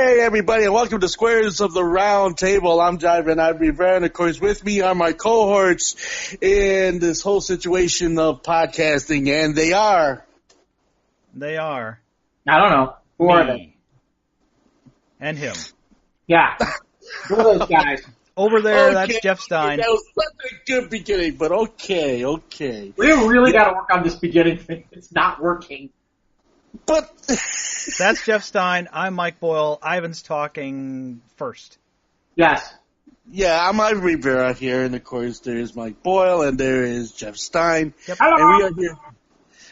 Hey, everybody, and welcome to Squares of the Round Table. I'm Jive, I'd Rivera, and of course, with me are my cohorts in this whole situation of podcasting, and they are. I don't know. Who are they? And him. Yeah. Who are those guys? Over there, that's Jeff Stein. That was such a good beginning, but okay. We really got to work on this beginning thing. It's not working. But that's Jeff Stein. I'm Mike Boyle. Ivan's talking first. Yes. Yeah, I'm Ivan Rivera here, and of course there's Mike Boyle, and there is Jeff Stein. Yep. Hello.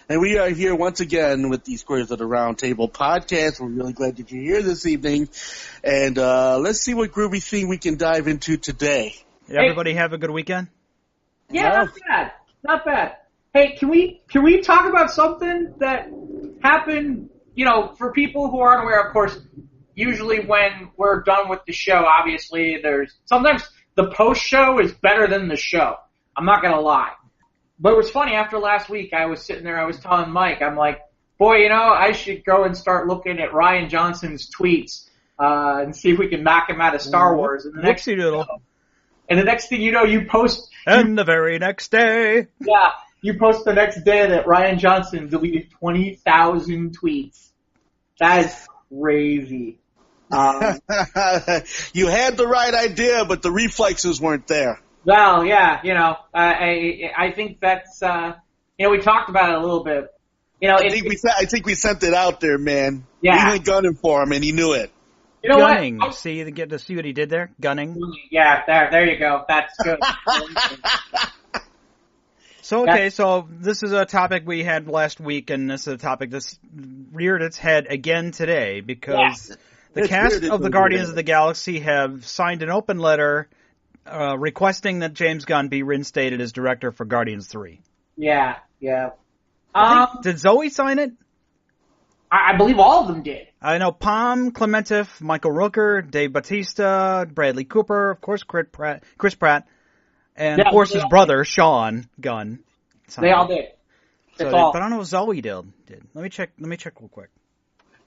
And we are here once again with the Squares of the Round Table podcast. We're really glad that you're here this evening, and let's see what groovy thing we can dive into today. Did everybody have a good weekend? Yeah, not bad. Hey, can we talk about something that happened, for people who aren't aware, of course, usually when we're done with the show, obviously, sometimes the post-show is better than the show. I'm not going to lie. But it was funny, after last week, I was sitting there, I was telling Mike, I'm like, boy, I should go and start looking at Rian Johnson's tweets and see if we can knock him out of Star Wars. And the next thing you know, you post... And the very next day... Yeah. You post the next day that Rian Johnson deleted 20,000 tweets. That is crazy. You had the right idea, but the reflexes weren't there. Well, yeah, I think that's, we talked about it a little bit. I think we sent it out there, man. Yeah. We went gunning for him, and he knew it. You know gunning. What? Get to see what he did there? Gunning. Yeah, there you go. That's good. So this is a topic we had last week, and this is a topic that's reared its head again today, because the cast of the Guardians of the Galaxy have signed an open letter requesting that James Gunn be reinstated as director for Guardians 3. Yeah. Did Zoe sign it? I believe all of them did. I know Pom Klementieff, Michael Rooker, Dave Bautista, Bradley Cooper, of course Chris Pratt. And, of course, his brother, Sean Gunn. They all did. But I don't know if Zoe did. Let me check real quick.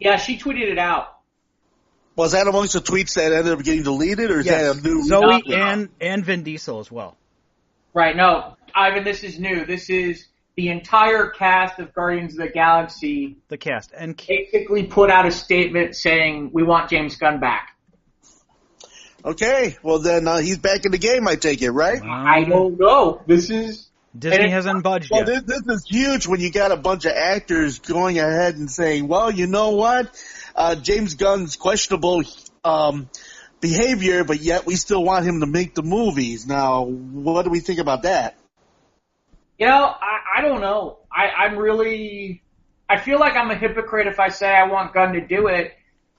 Yeah, she tweeted it out. Was that amongst the tweets that ended up getting deleted, or is that a new... Zoe and Vin Diesel as well. Right, no. Ivan, this is new. This is the entire cast of Guardians of the Galaxy. The cast. And basically put out a statement saying, we want James Gunn back. Okay, well then he's back in the game, I take it, right? I don't know. Disney hasn't budged yet. Well, this is huge when you got a bunch of actors going ahead and saying, well, you know what? James Gunn's questionable behavior, but yet we still want him to make the movies. Now, what do we think about that? I don't know. I feel like I'm a hypocrite if I say I want Gunn to do it,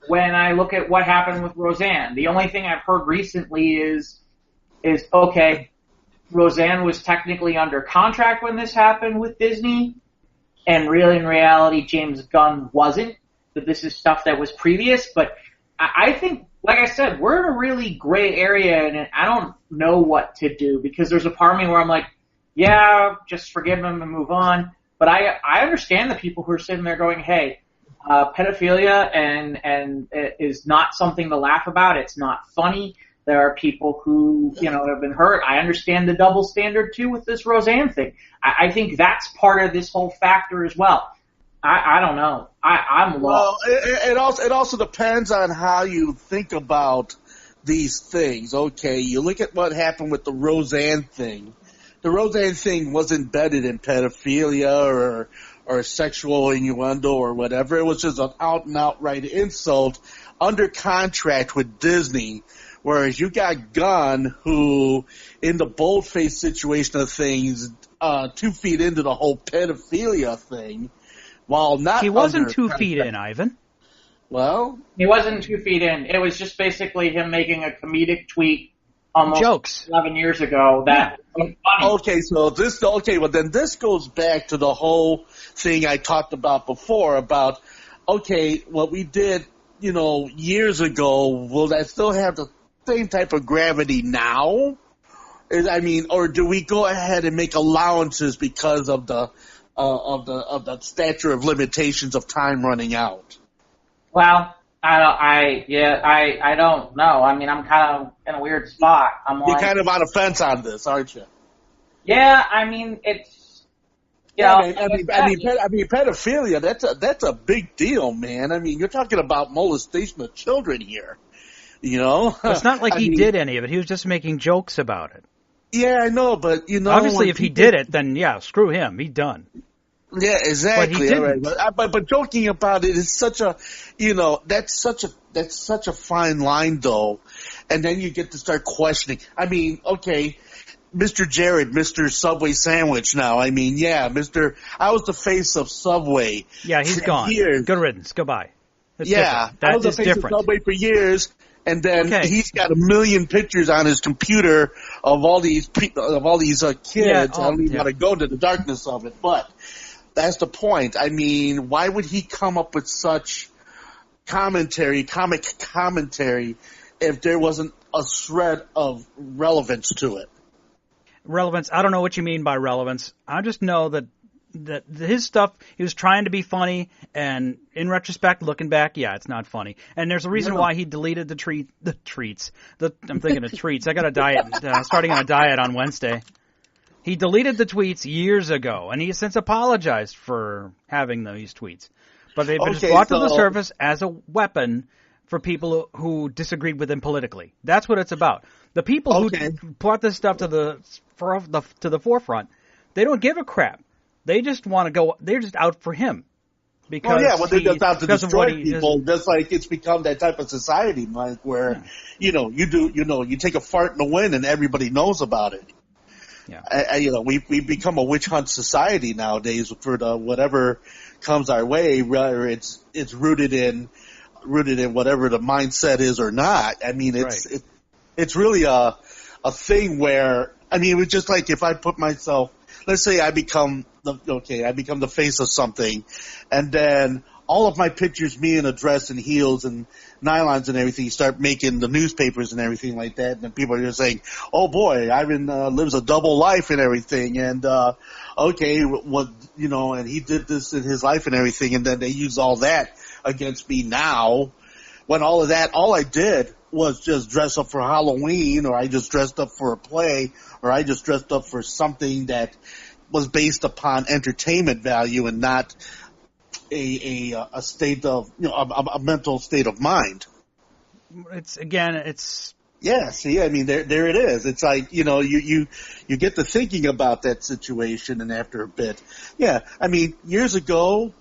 when I look at what happened with Roseanne. The only thing I've heard recently is okay, Roseanne was technically under contract when this happened with Disney, and really in reality James Gunn wasn't, that this is stuff that was previous. But I think, like I said, we're in a really gray area, and I don't know what to do, because there's a part of me where I'm like, yeah, just forgive him and move on. But I understand the people who are sitting there going, hey, pedophilia and is not something to laugh about. It's not funny. There are people who, have been hurt. I understand the double standard too with this Roseanne thing. I think that's part of this whole factor as well. I don't know. I'm lost. Well, it also depends on how you think about these things. Okay, you look at what happened with the Roseanne thing. The Roseanne thing wasn't embedded in pedophilia or sexual innuendo or whatever. It was just an out and outright insult under contract with Disney. Whereas you got Gunn, who, in the boldface situation of things, 2 feet into the whole pedophilia thing, while not... He wasn't 2 feet in, Ivan. Well... He wasn't 2 feet in. It was just basically him making a comedic tweet almost jokes 11 years ago that was funny. Okay, well then this goes back to the whole thing I talked about before about, okay, what we did, years ago, will that still have the same type of gravity now? Or do we go ahead and make allowances because of the statute of limitations of time running out? Well, I don't know. I mean, I'm kind of in a weird spot. You're kind of on a fence on this, aren't you? Yeah, I mean, it's, I mean, pedophilia, that's a big deal, man. I mean, you're talking about molestation of children here, It's not like he did any of it. He was just making jokes about it. Yeah, I know, but, Obviously, if he did it, then, yeah, screw him. He's done. Yeah, exactly. But he didn't. But joking about it is such a, that's such a fine line, though. And then you get to start questioning. I mean, okay, Mr. Jared, Mr. Subway Sandwich now. I mean, yeah, I was the face of Subway. Yeah, he's gone. Years. Good riddance. Goodbye. It's yeah, different. I was the face of Subway for years. And then he's got a million pictures on his computer of all these kids. Yeah, I don't even want to go to the darkness of it, but that's the point. I mean, why would he come up with such comic commentary, if there wasn't a shred of relevance to it? Relevance? I don't know what you mean by relevance. I just know that his stuff, he was trying to be funny, and in retrospect, looking back, yeah, it's not funny. And there's a reason why he deleted the treats. I'm thinking of treats. I got a diet, starting on a diet on Wednesday. He deleted the tweets years ago, and he has since apologized for having these tweets. But they've been brought to the surface as a weapon for people who disagreed with him politically. That's what it's about. The people who brought this stuff to the forefront, they don't give a crap. They just want to go. They're just out for him. Because they're just out to destroy people. Just like it's become that type of society, Mike, where you take a fart in the wind and everybody knows about it. Yeah, we become a witch hunt society nowadays for whatever comes our way, whether it's rooted in whatever the mindset is or not. I mean, it's really a thing where, I mean, it was just like if I put myself. Let's say I become the face of something, and then all of my pictures, me in a dress and heels and nylons and everything, start making the newspapers and everything like that, and then people are just saying, "Oh boy, Ivan lives a double life and everything," and and he did this in his life and everything, and then they use all that against me now, when all I did was just dress up for Halloween, or I just dressed up for a play, or I just dressed up for something that was based upon entertainment value and not a state of, a mental state of mind. Yeah, see, I mean, there it is. It's like, you get to thinking about that situation, and after a bit, yeah, I mean, years ago,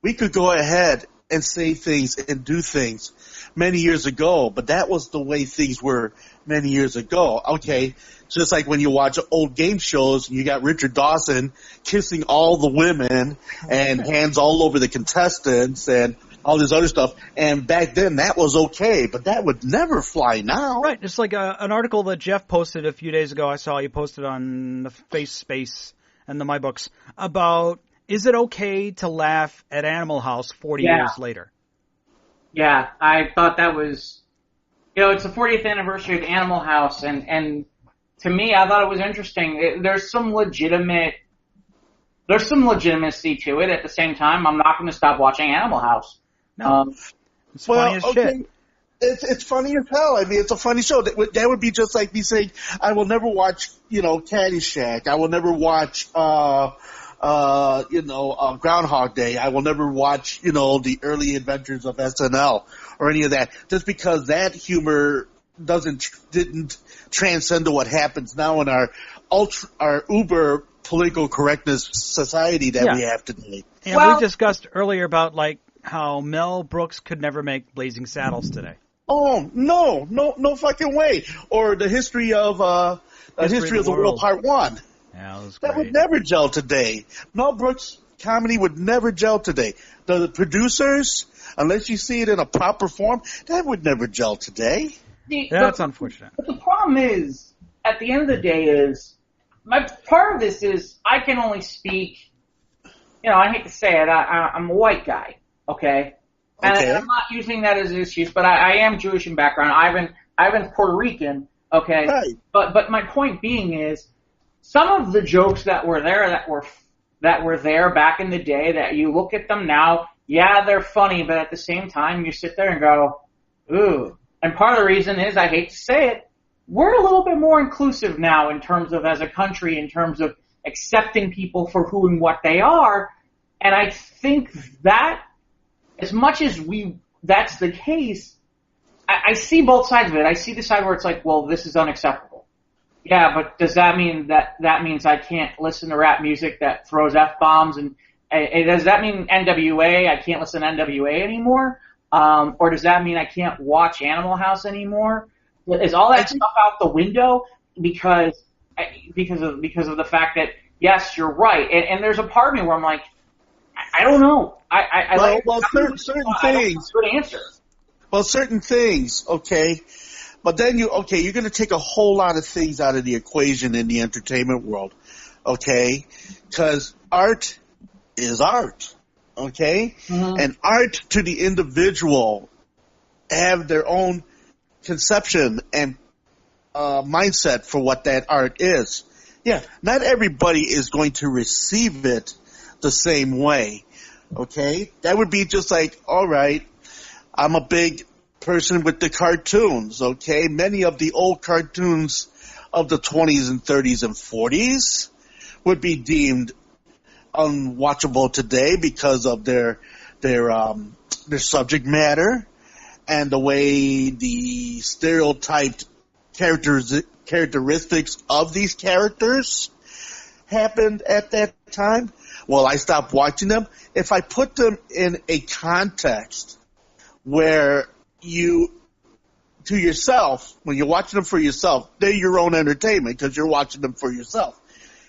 we could go ahead and say things and do things many years ago, but that was the way things were many years ago. Okay, just like when you watch old game shows and you got Richard Dawson kissing all the women and hands all over the contestants and all this other stuff, and back then that was okay, but that would never fly now. Right, it's like an article that Jeff posted a few days ago. I saw you posted on the Face Space and the My Books about, is it okay to laugh at Animal House 40 years later? Yeah, I thought that was, it's the 40th anniversary of Animal House, and to me, I thought it was interesting. There's some legitimacy to it. At the same time, I'm not going to stop watching Animal House. No, it's funny as shit. It's funny as hell. I mean, it's a funny show. That would be just like me saying, I will never watch, Caddyshack. I will never watch, Groundhog Day. I will never watch, the early adventures of SNL or any of that, just because that humor didn't transcend to what happens now in our uber political correctness society that we have today. And we discussed earlier about how Mel Brooks could never make Blazing Saddles today. Oh no fucking way! Or the history of the world part 1. Yeah, that would never gel today. Mel Brooks comedy would never gel today. The producers, unless you see it in a proper form, that would never gel today. That's unfortunate. But the problem is, at the end of the day, part of this is I can only speak. I hate to say it. I'm a white guy, okay? And I'm not using that as an excuse, but I am Jewish in background. Ivan's Puerto Rican, okay? Right. But my point being is, some of the jokes that were there back in the day, that you look at them now yeah, they're funny, but at the same time, you sit there and go, ooh. And part of the reason is, I hate to say it, we're a little bit more inclusive now in terms of, as a country, in terms of accepting people for who and what they are. And I think that, as much as that's the case, I see both sides of it. I see the side where it's like, well, this is unacceptable. Yeah, but does that mean that means I can't listen to rap music that throws F-bombs? And does that mean NWA, I can't listen to NWA anymore? Or does that mean I can't watch Animal House anymore? Is all that stuff out the window because of the fact that, yes, you're right. And there's a part of me where I'm like, I don't know. Certain things. Good answer. Well, certain things, okay. But then you're going to take a whole lot of things out of the equation in the entertainment world, okay? Because art is art, okay? Mm-hmm. And art to the individual have their own conception and mindset for what that art is. Yeah, not everybody is going to receive it the same way, okay? That would be just like, all right, I'm a big person with the cartoons, okay? Many of the old cartoons of the 20s and 30s and 40s would be deemed unwatchable today because of their subject matter and the way the stereotyped characteristics of these characters happened at that time. Well, I stopped watching them. If I put them in a context where you, to yourself, when you're watching them for yourself, they're your own entertainment because you're watching them for yourself.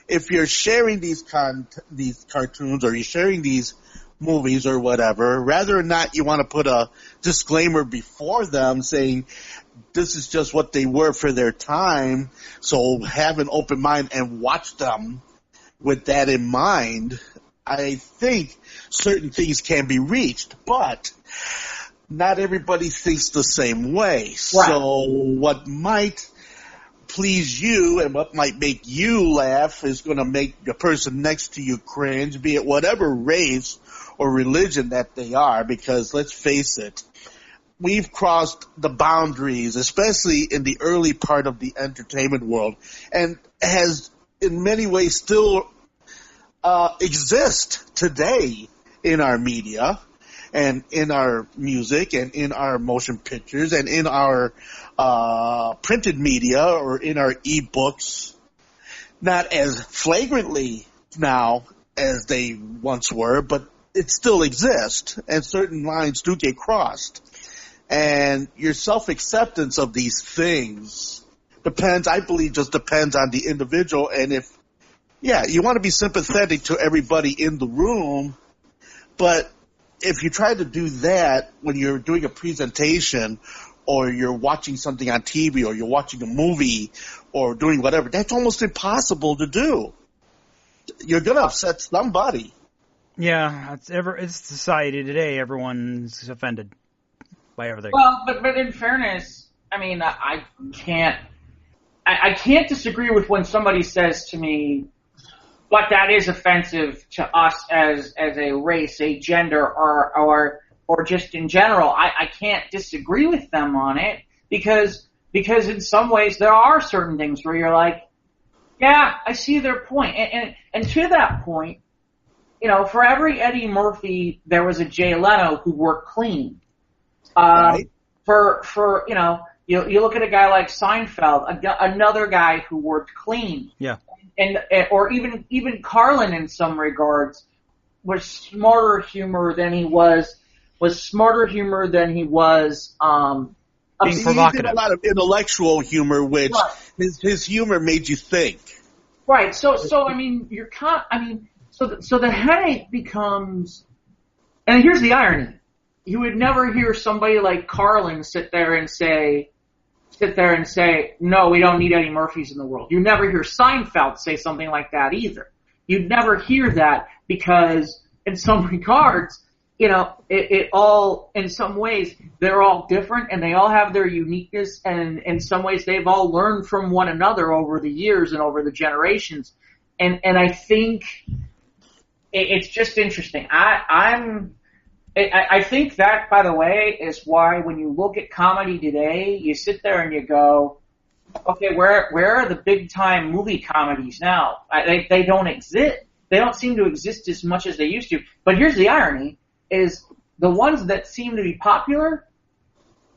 If you're sharing these cartoons or you're sharing these movies or whatever, rather or not you want to put a disclaimer before them saying this is just what they were for their time, so have an open mind and watch them with that in mind. I think certain things can be reached, but not everybody thinks the same way. Right. So what might please you and what might make you laugh is going to make the person next to you cringe, be it whatever race or religion that they are, because let's face it, we've crossed the boundaries, especially in the early part of the entertainment world, and has in many ways still exist today in our media and in our music and in our motion pictures and in our printed media or in our e-books. Not as flagrantly now as they once were, but it still exists, and certain lines do get crossed. And your self-acceptance of these things I believe, just depends on the individual. And if, yeah, you want to be sympathetic to everybody in the room, but if you try to do that when you're doing a presentation or you're watching something on TV or you're watching a movie or doing whatever, that's almost impossible to do. You're going to upset somebody. Yeah, it's society today. Everyone's offended by everything. Well, but in fairness, I mean, I can't disagree with when somebody says to me, but that is offensive to us as a race, a gender, or just in general. I can't disagree with them on it because in some ways there are certain things where you're like, yeah, I see their point. And to that point, you know, for every Eddie Murphy, there was a Jay Leno who worked clean. Right. For you know, you look at a guy like Seinfeld, another guy who worked clean. Yeah. And or even Carlin in some regards was smarter humor than he was being provocative. He did a lot of intellectual humor, which right. his humor made you think. Right. So I mean, so the headache becomes, and here's the irony: you would never hear somebody like Carlin sit there and say, no, we don't need Eddie Murphys in the world. You never hear Seinfeld say something like that either. You'd never hear that because in some regards, you know, it all, in some ways, they're all different and they all have their uniqueness, and in some ways they've all learned from one another over the years and over the generations. And I think it's just interesting. I think that, by the way, is why when you look at comedy today, you sit there and you go, okay, where are the big time movie comedies now? They don't exist. They don't seem to exist as much as they used to. But here's the irony: is the ones that seem to be popular,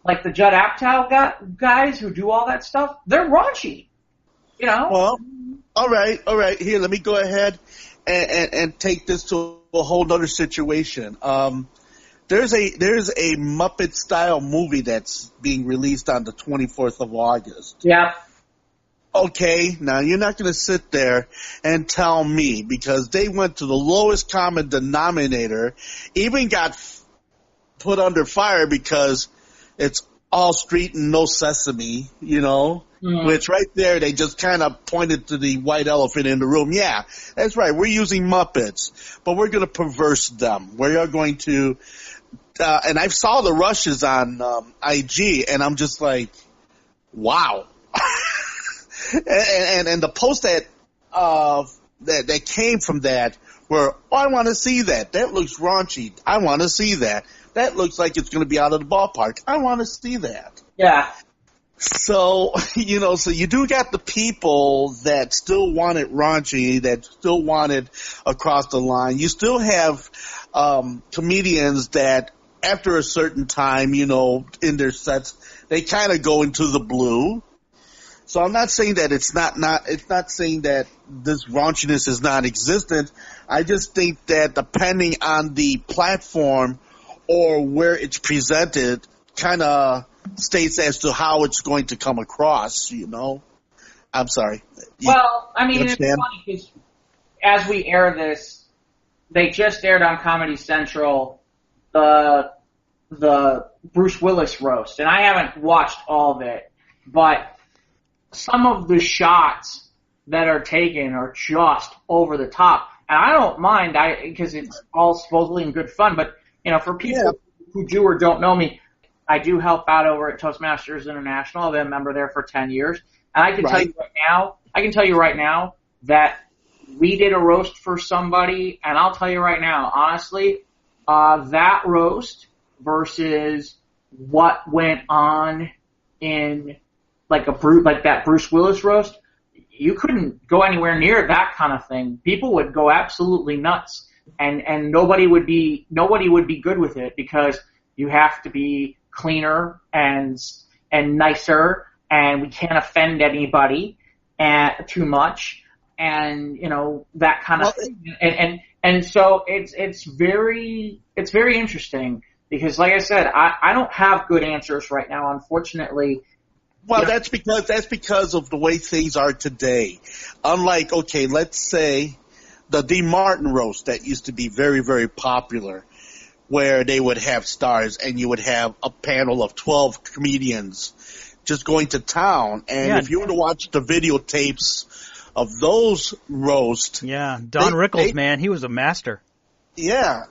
like the Judd Apatow guys who do all that stuff, they're raunchy. You know? Well, all right. Here, let me go ahead and take this to a whole nother situation. There's a Muppet style movie that's being released on the 24th of August. Yeah. Okay, now you're not going to sit there and tell me, because they went to the lowest common denominator, even got put under fire because it's all street and no sesame, you know, which right there they just kind of pointed to the white elephant in the room. Yeah, that's right. We're using Muppets, but we're going to perverse them. We are going to, and I saw the rushes on IG, and I'm just like, wow. and the post that came from that were, oh, I want to see that. That looks raunchy. I want to see that. That looks like it's going to be out of the ballpark. I want to see that. Yeah. So, you know, so you do got the people that still want it raunchy, that still want it across the line. You still have comedians that after a certain time, you know, in their sets, they kind of go into the blue. So I'm not saying that it's not saying that this raunchiness is non-existent. I just think that depending on the platform or where it's presented, kind of states as to how it's going to come across, you know? I'm sorry. Well, I mean, it's funny because as we air this, they just aired on Comedy Central the Bruce Willis roast, and I haven't watched all of it, but some of the shots that are taken are just over the top. And I don't mind, because it's all supposedly in good fun, but, you know, for people who do or don't know me, I do help out over at Toastmasters International. I've been a member there for 10 years. And I can tell you right now that we did a roast for somebody, and I'll tell you right now, honestly, that roast versus what went on in like that Bruce Willis roast, you couldn't go anywhere near that kind of thing. People would go absolutely nuts, and nobody would be good with it, because you have to be cleaner and nicer, and we can't offend anybody too much, and you know, that kind of thing. And so it's very interesting, because like I said, I don't have good answers right now, unfortunately. Well, that's because of the way things are today. Unlike, okay, let's say the D. Martin roast that used to be very, very popular, where they would have stars and you would have a panel of 12 comedians just going to town. And if you were to watch the videotapes of those roasts. Yeah, Don Rickles, man, he was a master. Yeah.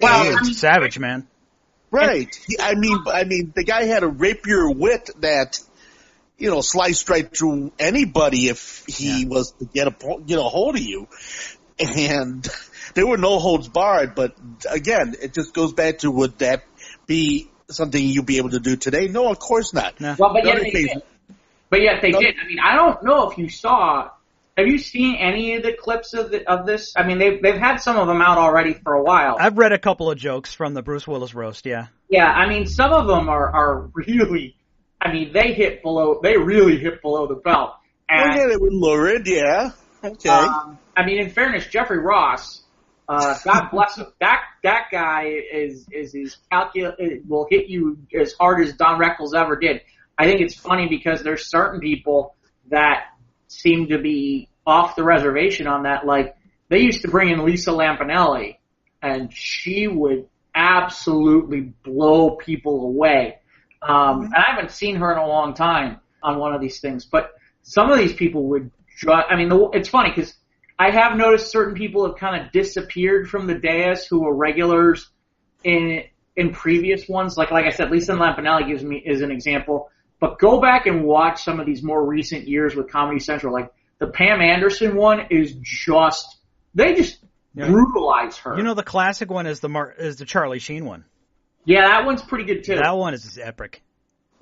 Well, savage, man. Right. I mean, the guy had a rapier wit that, you know, sliced right through anybody if he was to get a hold of you. And there were no holds barred, but again, it just goes back to, would that be something you'd be able to do today? No, of course not. No. Well, but yet they did. I mean, I don't know if you saw. Have you seen any of the clips of this? I mean, they've had some of them out already for a while. I've read a couple of jokes from the Bruce Willis roast. Yeah. Yeah, I mean, some of them are really. I mean, they really hit below the belt. And, they were lurid, yeah. Okay. I mean, in fairness, Jeffrey Ross, God bless him. That guy will hit you as hard as Don Rickles ever did. I think it's funny because there's certain people that seem to be off the reservation on that. Like, they used to bring in Lisa Lampanelli, and she would absolutely blow people away. And I haven't seen her in a long time on one of these things, but some of these people would it's funny because I have noticed certain people have kind of disappeared from the dais who were regulars in previous ones. Like I said, Lisa Lampanelli is an example, but go back and watch some of these more recent years with Comedy Central. Like the Pam Anderson one is brutalize her. You know, the classic one is the Charlie Sheen one. Yeah, that one's pretty good too. That one is epic.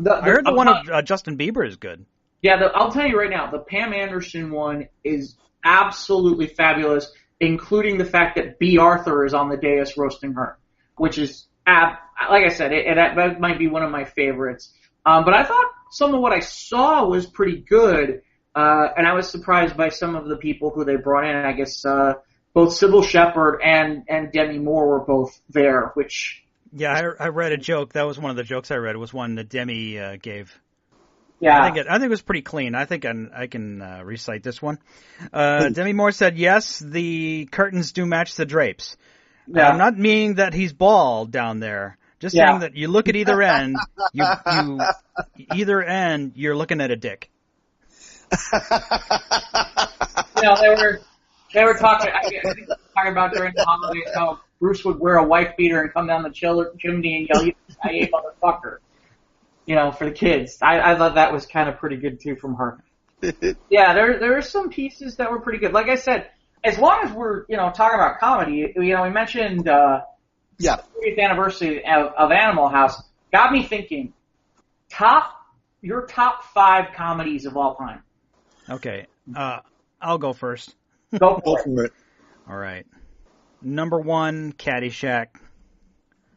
I heard the one of Justin Bieber is good. Yeah, I'll tell you right now, the Pam Anderson one is absolutely fabulous, including the fact that B. Arthur is on the dais roasting her, which is, like I said, that might be one of my favorites. But I thought some of what I saw was pretty good, and I was surprised by some of the people who they brought in. I guess both Sybil Shepherd and Demi Moore were both there, which... Yeah, I read a joke. That was one of the jokes I read. It was one that Demi gave. Yeah, I think it was pretty clean. I think I can recite this one. Demi Moore said, "Yes, the curtains do match the drapes. Yeah. I'm not meaning that he's bald down there. Just saying that you look at either end, either end, you're looking at a dick." They were talking. I think they were talking about during the holidays how Bruce would wear a wife beater and come down the chimney and yell, "I motherfucker," for the kids. I thought that was kind of pretty good too from her. Yeah, there are some pieces that were pretty good. Like I said, as long as we're talking about comedy, we mentioned the 40th anniversary of Animal House. Got me thinking. Your top 5 comedies of all time. Okay, I'll go first. Go for it. All right. Number 1, Caddyshack.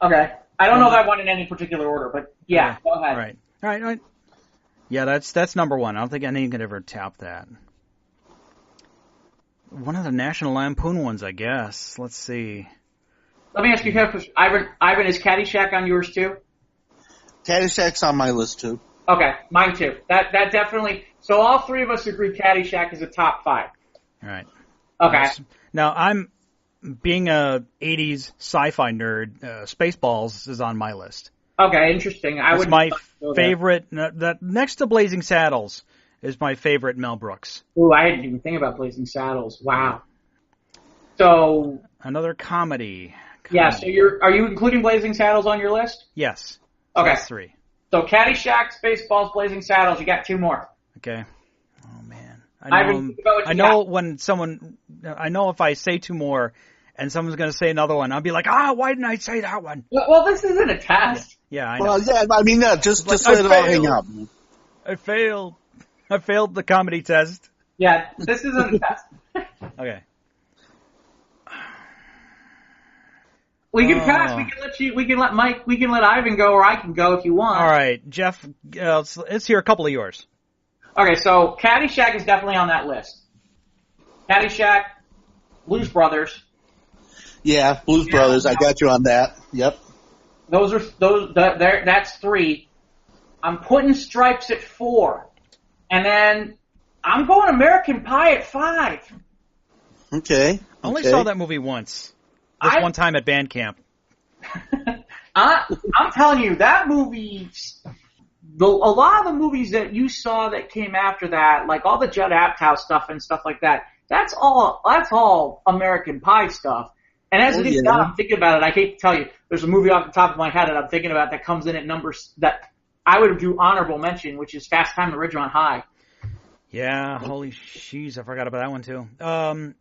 Okay. I don't know if I went in any particular order, but yeah, go ahead. All right. Yeah, that's number 1. I don't think anyone could ever top that. One of the National Lampoon ones, I guess. Let's see. Let me ask you a question. Ivan, is Caddyshack on yours too? Caddyshack's on my list too. Okay, mine too. That definitely. So all 3 of us agree Caddyshack is a top 5. All right. Okay. Now, I'm being a 80s sci-fi nerd. Spaceballs is on my list. Okay, interesting. It's my favorite. That next to Blazing Saddles is my favorite Mel Brooks. Ooh, I didn't even think about Blazing Saddles. Wow. So another comedy. Yeah. So are you including Blazing Saddles on your list? Yes. Okay. That's 3. So Caddyshack, Spaceballs, Blazing Saddles. You got 2 more. Okay. Oh man. I know if I say 2 more and someone's going to say another one, I'll be like, why didn't I say that one? Well, this isn't a test. Yeah, I know. Well, yeah, I mean, just let it all hang out. I failed the comedy test. Yeah, this isn't a test. Okay. We can pass. We can let you. We can let Mike. We can let Ivan go, or I can go if you want. All right, Jeff. Let's hear a couple of yours. Okay, so Caddyshack is definitely on that list. Caddyshack, Blues Brothers. Yeah, Blues Brothers. I got you on that. Yep. That's 3. I'm putting Stripes at 4, and then I'm going American Pie at 5. Okay. I only saw that movie once. One time at band camp. I'm telling you, that movie, a lot of the movies that you saw that came after that, like all the Judd Apatow stuff and stuff like that, that's all American Pie stuff. And as it is now, I'm thinking about it, I hate to tell you, there's a movie off the top of my head that I'm thinking about that comes in at numbers that I would do honorable mention, which is Fast Time at Ridgemont High. Yeah, holy jeez, I forgot about that one too.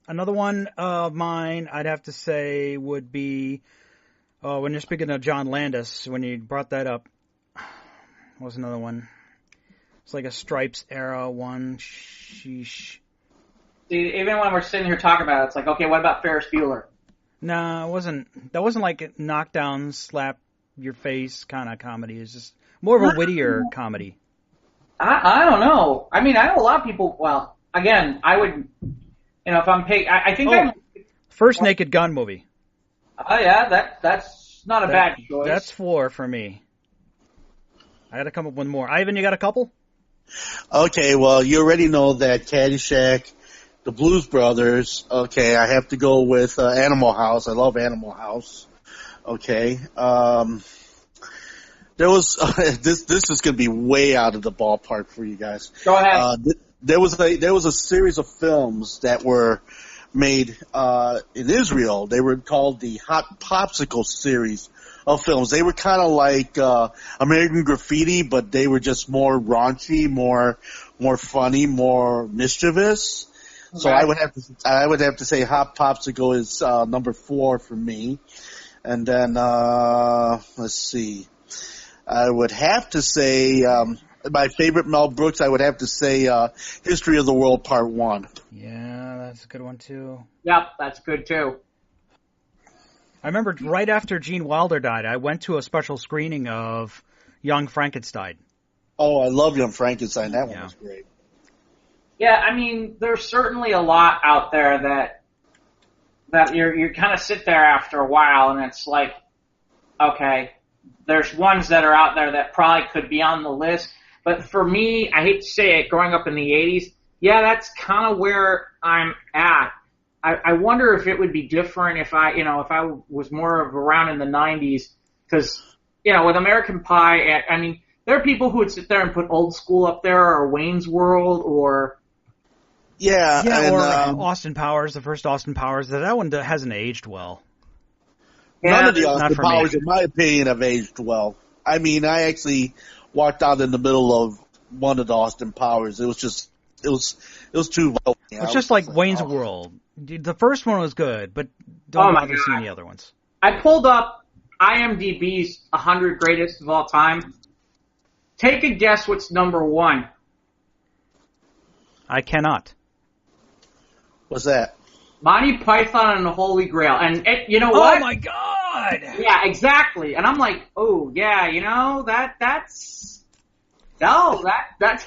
Another one of mine, I'd have to say, would be, when you're speaking of John Landis, when you brought that up, what was another one? It's like a Stripes era one. Sheesh. See, even when we're sitting here talking about it, it's like, okay, what about Ferris Bueller? No, it wasn't. That wasn't like a knockdown, slap your face kind of comedy. It's just more of a wittier comedy. I don't know. I mean, I know a lot of people. Well, again, I would, if I'm paid, I think First Naked Gun movie. Oh yeah, that's not a bad choice. That's 4 for me. I got to come up with more. Ivan, you got a couple? Okay, well, you already know that Caddyshack, the Blues Brothers. Okay, I have to go with Animal House. I love Animal House. Okay, there was this is going to be way out of the ballpark for you guys. Go ahead. There was a series of films that were made in Israel. They were called the Hot Popsicle series of films. They were kind of like American Graffiti, but they were just more raunchy, more funny, more mischievous. So I would have to say Hot Popsicle is number 4 for me. And then let's see. I would have to say my favorite Mel Brooks, I would have to say History of the World Part 1. Yeah, that's a good one too. Yep, that's good too. I remember right after Gene Wilder died, I went to a special screening of Young Frankenstein. Oh, I love Young Frankenstein. That one was great. Yeah, I mean, there's certainly a lot out there that you kind of sit there after a while, and it's like, okay, there's ones that are out there that probably could be on the list. But for me, I hate to say it, growing up in the 80s, yeah, that's kind of where I'm at. I wonder if it would be different if I was more of around in the 90s, because, with American Pie, I mean, there are people who would sit there and put Old School up there, or Wayne's World, or... Yeah, or Austin Powers, the first Austin Powers. That one hasn't aged well. None of the Austin Powers, in my opinion, have aged well. I mean, I actually walked out in the middle of one of the Austin Powers. It was too well. It's just like Wayne's World. The first one was good, but don't bother seeing the other ones. I pulled up IMDb's 100 greatest of all time. Take a guess what's number 1. I cannot. What's that? Monty Python and the Holy Grail. And you know what? Oh my God! Yeah, exactly. And I'm like, oh yeah, that's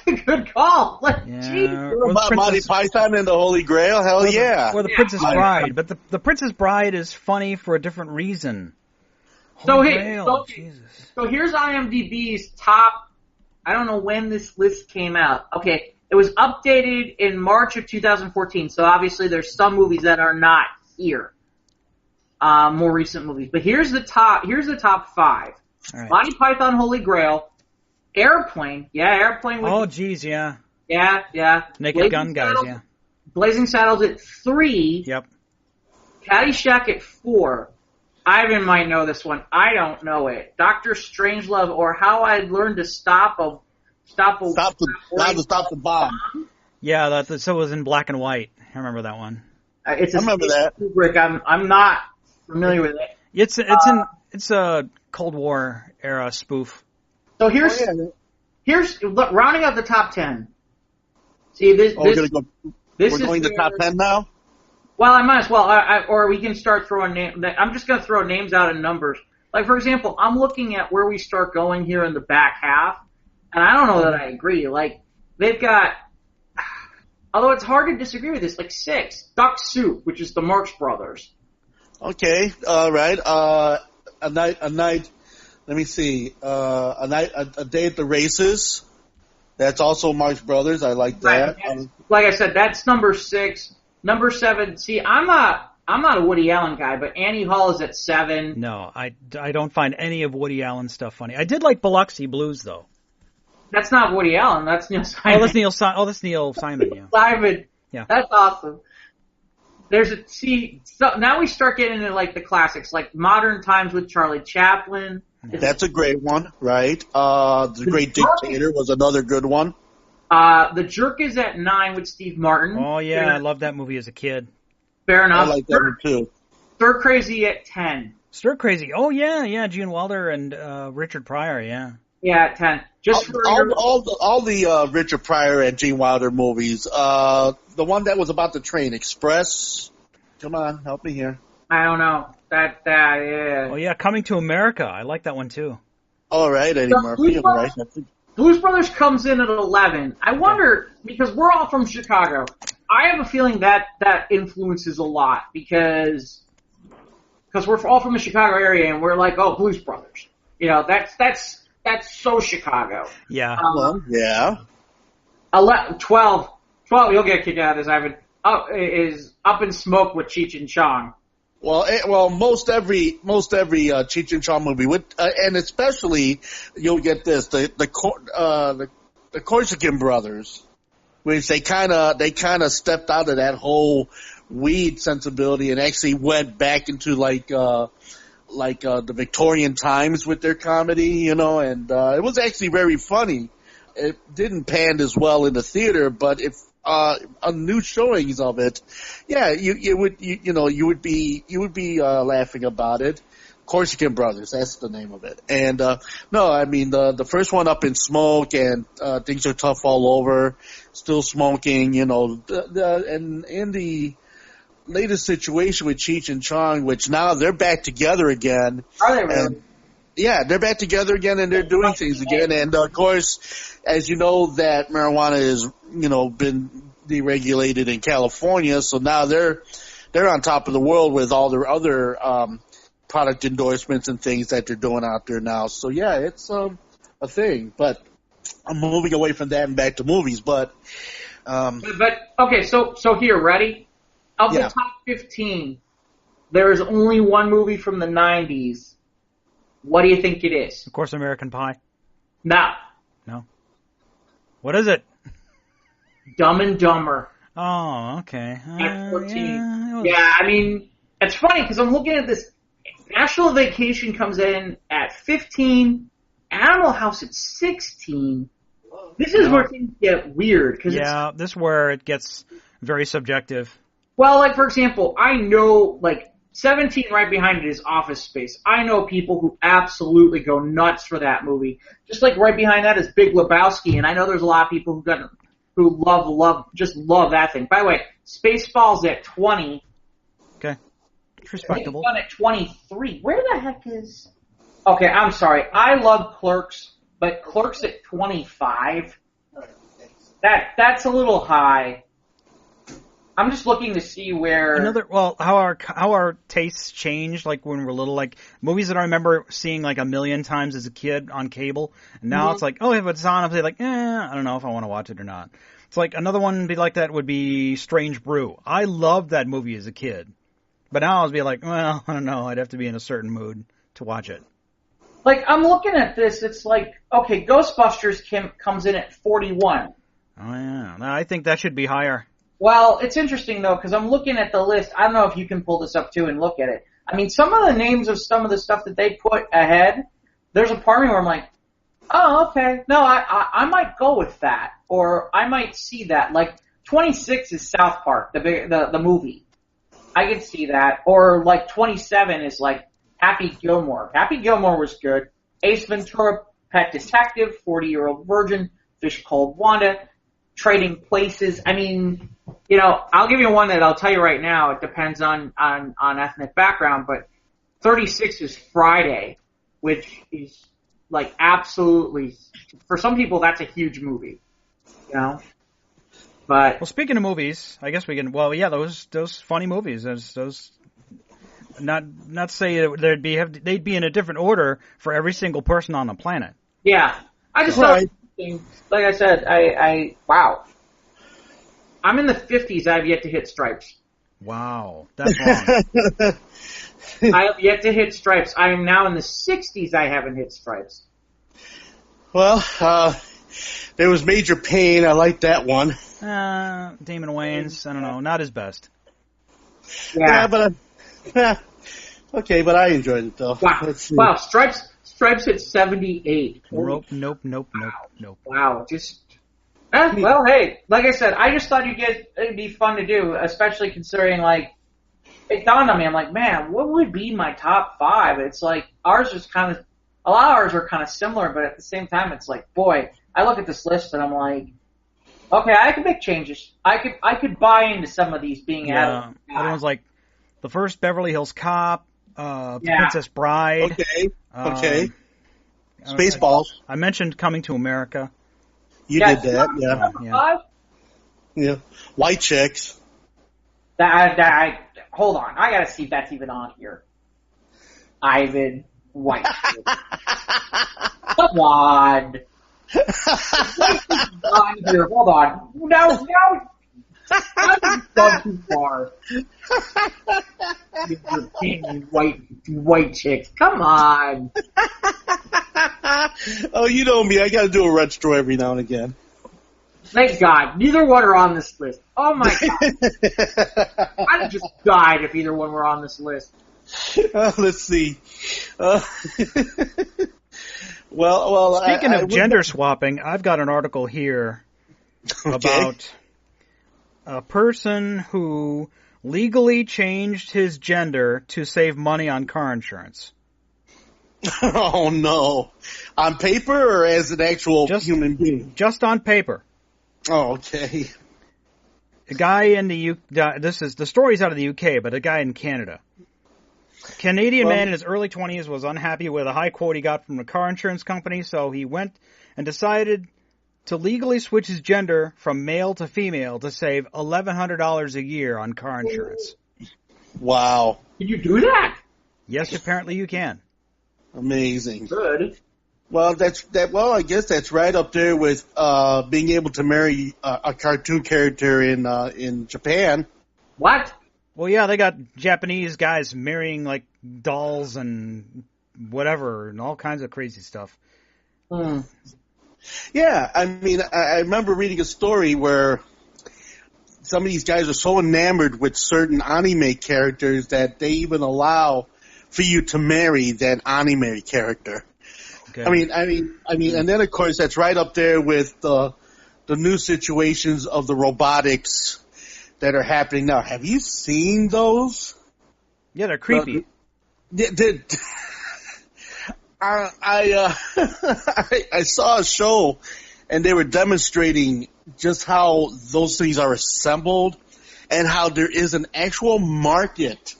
a good call. Like, yeah. What about Monty Python and the Holy Grail? Hell yeah. Or the Princess Bride. But the Princess Bride is funny for a different reason. So here's IMDb's top. I don't know when this list came out. Okay, it was updated in March of 2014. So obviously there's some movies that are not here. More recent movies. But here's the top 5. Right. Monty Python, Holy Grail, Airplane. Yeah, Airplane. Oh, geez, yeah. Yeah. Naked Gun guys, yeah. Blazing Saddles at 3. Yep. Caddyshack at 4. Ivan might know this one. I don't know it. Dr. Strangelove, or How I Learned to Stop the Bomb. Yeah, so it was in black and white. I remember that one. I remember that. Kubrick. I'm not familiar with it. It's a Cold War era spoof. So here's rounding out the top 10. See this. We're going to top 10 now. Well, I might as well, or we can start throwing names. I'm just going to throw names out in numbers. Like, for example, I'm looking at where we start going here in the back half, and I don't know that I agree. Like, they've got, although it's hard to disagree with this, like 6, Duck Soup, which is the Marx Brothers. Okay, all right. A night. Let me see. A Day at the Races. That's also Marx Brothers. I like that. Right. Like I said, that's number 6. Number 7, see, I'm not a Woody Allen guy, but Annie Hall is at 7. No, I don't find any of Woody Allen's stuff funny. I did like Biloxi Blues, though. That's not Woody Allen, that's Neil Simon. That's Neil Simon, yeah. Simon. Yeah. That's awesome. So now we start getting into, like, the classics, like Modern Times with Charlie Chaplin. That's a great one, right? The Great Dictator was another good one. The Jerk is at 9 with Steve Martin. Oh, yeah, I loved that movie as a kid. Fair enough. I like that one, too. Stir Crazy at 10. Stir Crazy. Oh, yeah, Gene Wilder and Richard Pryor, yeah. Yeah, at 10. All the Richard Pryor and Gene Wilder movies. The one that was about the train, Express. Come on, help me here. I don't know. Yeah. Oh, yeah, Coming to America. I like that one, too. All right, Eddie Murphy. All right. Blues Brothers comes in at 11. I wonder, because we're all from Chicago, I have a feeling that influences a lot because we're all from the Chicago area and we're like, oh, Blues Brothers. That's so Chicago. Yeah. Yeah. 12, you'll get kicked out of this, Ivan, is Up in Smoke with Cheech and Chong. Well, most every Cheech and Chong movie and especially you'll get this the Corsican Brothers, which they kind of stepped out of that whole weed sensibility and actually went back into like the Victorian times with their comedy, and it was actually very funny. It didn't pan as well in the theater, but if new showings of it, yeah, you would be laughing about it. Corsican Brothers, that's the name of it. And no, I mean the first one up in smoke, and things are tough all over, still smoking. You know, and in the latest situation with Cheech and Chong, which now they're back together again. Are they really? And, yeah, they're back together again, and they're doing things again. And of course, as you know, that marijuana is been deregulated in California, so now they're on top of the world with all their other product endorsements and things that they're doing out there now. So yeah, it's a thing. But I'm moving away from that and back to movies. But okay, so here, ready? Of the top 15, there is only one movie from the 90s. What do you think it is? Of course, American Pie. No. What is it? Dumb and Dumber. Oh, okay. At 14. Yeah, I mean, it's funny because I'm looking at this. National Vacation comes in at 15. Animal House at 16. This is where things get weird. Yeah, this is where it gets very subjective. Well, like, for example, I know, 17 right behind it is Office Space. I know people who absolutely go nuts for that movie. Just like right behind that is Big Lebowski, and I know there's a lot of people who love that thing. By the way, Spaceballs at 20. Okay. It's respectable. Done at 23. Where the heck is... Okay, I'm sorry. I love Clerks, but Clerks at 25? That's a little high. I'm just looking to see where... how our tastes changed, like, when we're little, like, movies that I remember seeing, like, a million times as a kid on cable, and now it's like, if it's on, I'll be like, I don't know if I want to watch it or not. It's like, another one like that would be Strange Brew. I loved that movie as a kid, but now I'll be like, well, I don't know, I'd have to be in a certain mood to watch it. Like, I'm looking at this, it's like, okay, Ghostbusters comes in at 41. Oh, yeah. I think that should be higher. Well, it's interesting, though, because I'm looking at the list. I don't know if you can pull this up, too, and look at it. I mean, some of the names of some of the stuff that they put ahead, there's a part of me where I'm like, oh, okay. No, I might go with that, or I might see that. Like, 26 is South Park, the movie. I can see that. Or, 27 is, Happy Gilmore. Happy Gilmore was good. Ace Ventura, Pet Detective, 40-Year-Old Virgin, Fish Called Wanda, Trading Places. I mean... I'll give you one that I'll tell you right now. It depends on ethnic background, but 36 is Friday, which is absolutely, for some people that's a huge movie, But well, speaking of movies, I guess we can. Well, yeah, those funny movies. Those not say they'd be in a different order for every single person on the planet. Yeah, I just thought, like I said, wow. I'm in the 50s. I have yet to hit Stripes. Wow, that's long. I have yet to hit Stripes. I am now in the 60s. I haven't hit Stripes. Well, there was Major Payne. I like that one. Damon Wayans. I don't know. Not his best. Yeah, but okay, but I enjoyed it though. Wow, Stripes hit 78. Nope. Wow, just. Well, hey, like I said, I just thought it'd be fun to do, especially considering, it dawned on me, I'm like, man, what would be my top 5? It's like, ours is a lot of ours are kind of similar, but at the same time, it's like, boy, I look at this list and I'm like, okay, I could make changes. I could buy into some of these being added. Other ones like the first Beverly Hills Cop, Princess Bride. Okay. Spaceballs. I mentioned Coming to America. You did that, yeah. White Chicks. Hold on. I gotta see if that's even on here. Ivan White Chicks. Come on. On here. Hold on. No. I've gone too far. White Chicks. Come on. Oh, you know me. I got to do a retro every now and again. Thank God. Neither one are on this list. Oh, my God. I'd have just died if either one were on this list. Let's see. Well. Speaking of gender swapping, I've got an article here about a person who legally changed his gender to save money on car insurance. Oh, no. On paper or as an actual human being? Just on paper. Oh, okay. A guy in the the story's out of the UK, but a guy in Canada. Canadian man in his early 20s was unhappy with a high quote he got from a car insurance company, so he went and decided to legally switch his gender from male to female to save $1,100 a year on car insurance. Wow. Can you do that? Yes, apparently you can. Amazing. Good. Well, I guess that's right up there with being able to marry a cartoon character in Japan. What? Well, yeah, they got Japanese guys marrying like dolls and whatever and all kinds of crazy stuff. Hmm. Yeah, I mean, I remember reading a story where some of these guys are so enamored with certain anime characters that they even allow for you to marry that anime character. Okay. I mean, and then of course that's right up there with the new situations of the robotics that are happening now. Have you seen those? Yeah, they're creepy. I saw a show, and they were demonstrating just how those things are assembled, and how there is an actual market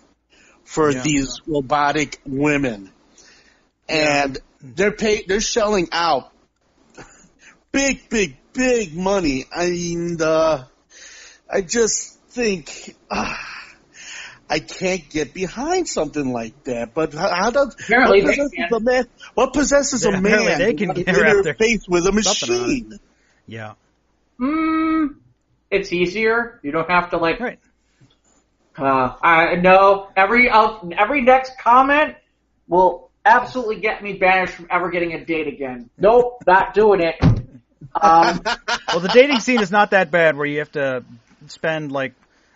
for these robotic women, and they're shelling out big money. I mean, I just think. I can't get behind something like that. But how does what possesses a man they can to interface with a machine? Yeah. It's easier. You don't have to Right. No. Every next comment will absolutely get me banished from ever getting a date again. Nope, not doing it. Well, the dating scene is not that bad where you have to spend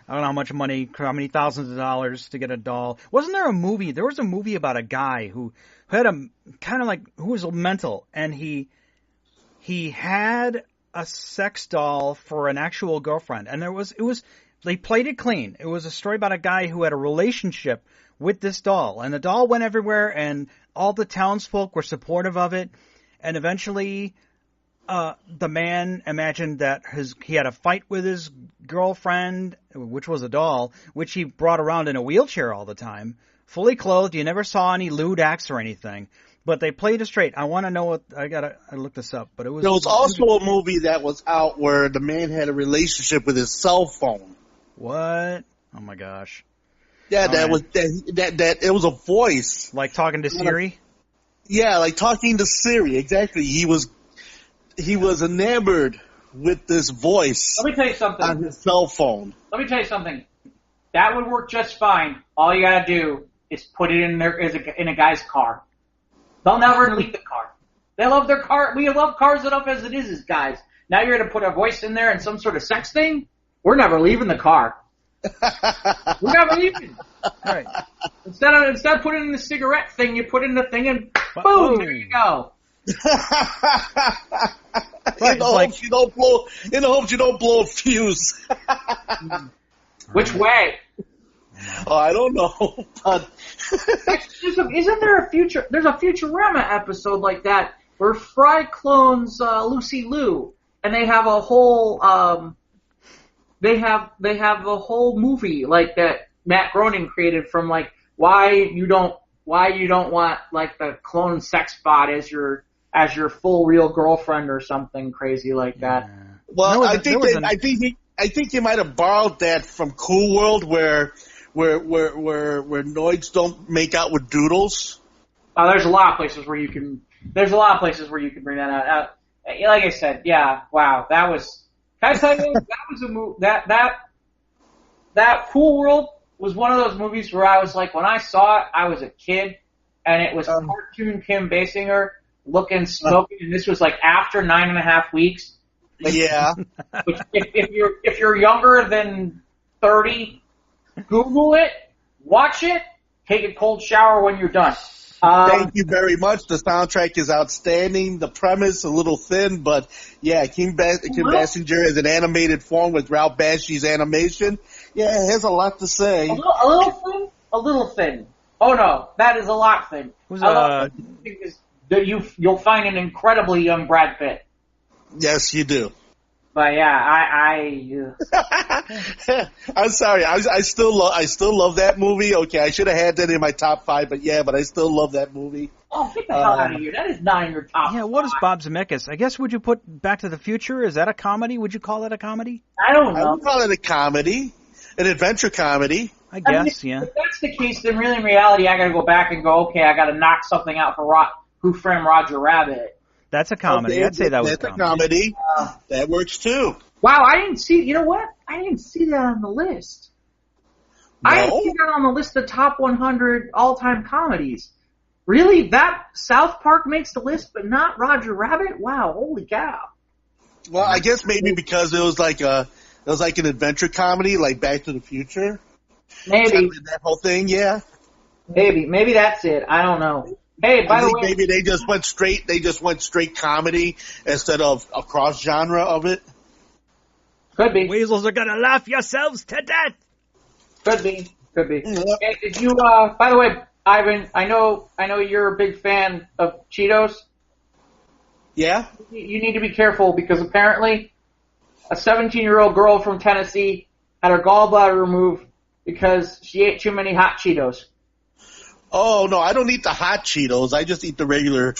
I don't know how much money, how many thousands of dollars to get a doll. Wasn't there a movie? There was a movie about a guy who had who was mental, and he had a sex doll for an actual girlfriend, and they played it clean. It was a story about a guy who had a relationship with this doll, and the doll went everywhere, and all the townsfolk were supportive of it, and eventually the man imagined that he had a fight with his girlfriend, which was a doll, which he brought around in a wheelchair all the time, fully clothed. You never saw any lewd acts or anything, but they played it straight. I want to know what I looked this up, but it was. There was also a movie that was out where the man had a relationship with his cell phone. What? Oh my gosh! Yeah, it was a voice, like talking to Siri. Yeah, like talking to Siri. Exactly. He was enamored with this voice. Let me tell you something. On his cell phone. Let me tell you something. That would work just fine. All you gotta do is put it in a guy's car. They'll never leave the car. They love their car. We love cars enough as it is as guys. Now you're gonna put a voice in there and some sort of sex thing? We're never leaving the car. We're never leaving. Right. Instead of putting in the cigarette thing, you put in the thing and boom, there you go. In the hopes you don't blow a fuse. Which way? Oh, I don't know. But isn't there a future? There's a Futurama episode like that where Fry clones Lucy Liu, and they have a whole they have a whole movie like that Matt Groening created from why you don't want the clone sex bot as your full real girlfriend or something crazy like that. Yeah. Well, I think he might have borrowed that from Cool World where noids don't make out with doodles. There's a lot of places where you can bring that out. Like I said, yeah, wow, that was. Can I tell you that was a movie that Cool World was one of those movies where I was like, when I saw it, I was a kid, and it was cartoon Kim Basinger looking smoking, and this was after 9.5 weeks. Yeah. Which if you're younger than 30, Google it, watch it, take a cold shower when you're done. Thank you very much. The soundtrack is outstanding. The premise a little thin, but yeah, Kim Basinger is an animated form with Ralph Bakshi's animation. Yeah, it has a lot to say. A little thin? A little thin. Oh no, that is a lot thin. You'll find an incredibly young Brad Pitt. Yes, you do. But yeah, I'm sorry. I still love that movie. Okay, I should have had that in my top 5, but I still love that movie. Oh, get the hell out of here! That is not in your top. Yeah, what is Bob Zemeckis? I guess would you put Back to the Future? Is that a comedy? Would you call that a comedy? I don't know. I would call it a comedy, an adventure comedy. I guess, yeah. If that's the case, then really in reality, I got to go back and go. Okay, I got to knock something out for Who Framed Roger Rabbit. That's a comedy. Okay, I'd say that was a comedy. That works too. Wow, I didn't see. You know what? I didn't see that on the list. No? I didn't see that on the list of top 100 all-time comedies. Really? That South Park makes the list, but not Roger Rabbit? Wow, holy cow. Well, I guess maybe because it was like an adventure comedy, like Back to the Future. Maybe that whole thing. Yeah. Maybe that's it. I don't know. Hey, by the way, maybe they just went straight comedy instead of a cross genre of it. Could be. Weasels are gonna laugh yourselves to death. Could be. Yep. Hey, did you? By the way, Ivan, I know you're a big fan of Cheetos. Yeah. You need to be careful because apparently, a 17-year-old girl from Tennessee had her gallbladder removed because she ate too many hot Cheetos. Oh no, I don't eat the hot Cheetos. I just eat the regular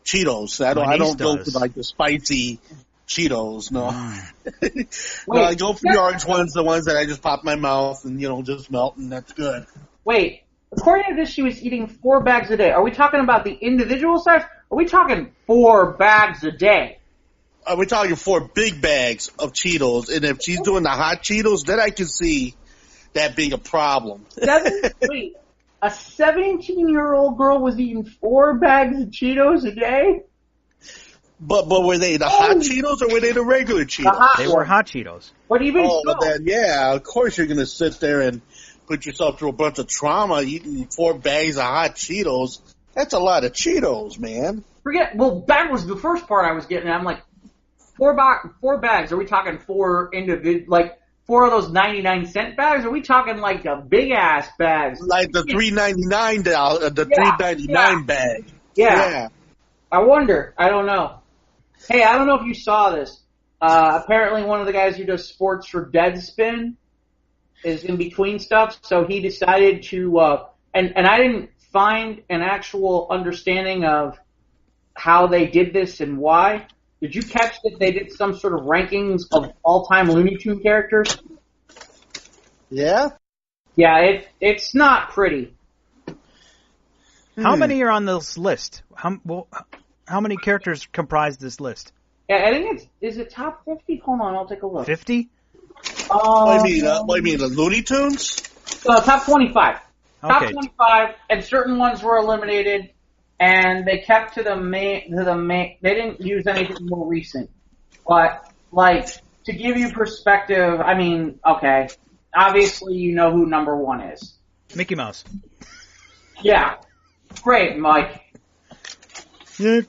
Cheetos. I don't go for like the spicy Cheetos. No. No, I go for the orange ones, the ones that I just pop in my mouth and just melt, and that's good. Wait, according to this, she was eating 4 bags a day. Are we talking about the individual size? Are we talking 4 bags a day? We're talking 4 big bags of Cheetos, and if she's doing the hot Cheetos, then I can see that being a problem. Wait. A 17-year-old girl was eating 4 bags of Cheetos a day? But were they the hot Cheetos or were they the regular Cheetos? They were hot Cheetos. But even but then, yeah, of course you're going to sit there and put yourself through a bunch of trauma eating 4 bags of hot Cheetos. That's a lot of Cheetos, man. That was the first part I was getting at. I'm like, 4 bags. Are we talking 4 4 of those 99-cent bags? Are we talking like the big ass bags? Like the $3.99 $3.99 bag. Yeah. I wonder. I don't know. Hey, I don't know if you saw this. Apparently one of the guys who does sports for Deadspin is in between stuff, so he decided to and I didn't find an actual understanding of how they did this and why. Did you catch that they did some sort of rankings of all-time Looney Tune characters? Yeah? Yeah, it's not pretty. How many are on this list? How many characters comprise this list? Yeah, I think is it top 50? Hold on, I'll take a look. 50? What do you mean, the Looney Tunes? Top 25. Okay. Top 25, and certain ones were eliminated. And they kept to the main. They didn't use anything more recent. But to give you perspective, I mean, okay, obviously you know who number 1 is. Mickey Mouse. Yeah, great, Mike. Yeah,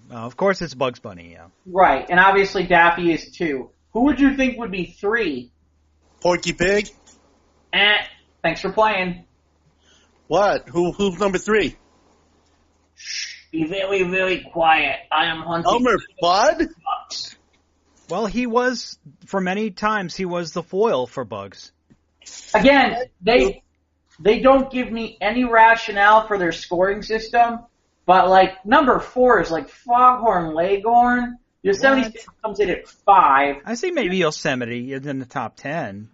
of course it's Bugs Bunny. Yeah. Right, and obviously Daffy is 2. Who would you think would be 3? Porky Pig. Thanks for playing. What? Who's number 3? Shh, be very, very quiet. I am hunting. Elmer Fudd? Well, for many times, he was the foil for Bugs. Again, they don't give me any rationale for their scoring system, but number 4 is Foghorn Leghorn. Yosemite comes in at 5. I see maybe Yosemite is in the top 10,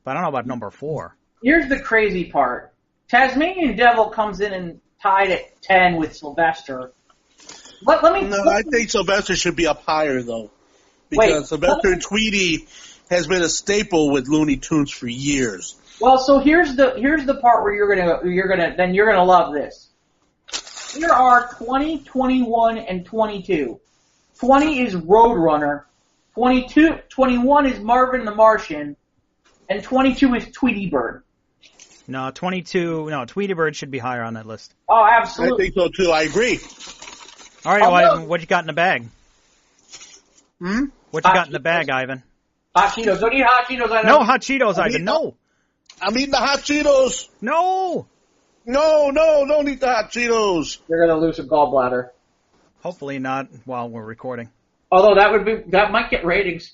but I don't know about number 4. Here's the crazy part. Tasmanian Devil comes in and tied at 10 with Sylvester. I think Sylvester should be up higher though, because Sylvester and Tweety has been a staple with Looney Tunes for years. Well, so here's the part where you're gonna love this. Here are 20, 21, and 22. 20 is Roadrunner. 21 is Marvin the Martian, and 22 is Tweety Bird. No, 22. No, Tweety Bird should be higher on that list. Oh, I absolutely. think so too. I agree. All right, Ivan, what you got in the bag? What you got in the bag, Ivan? Hot Cheetos. Don't eat hot Cheetos, Ivan. No hot Cheetos, Ivan. No. I'm eating the hot Cheetos. No. No, don't eat the hot Cheetos. You're gonna lose a gallbladder. Hopefully not while we're recording. Although that might get ratings.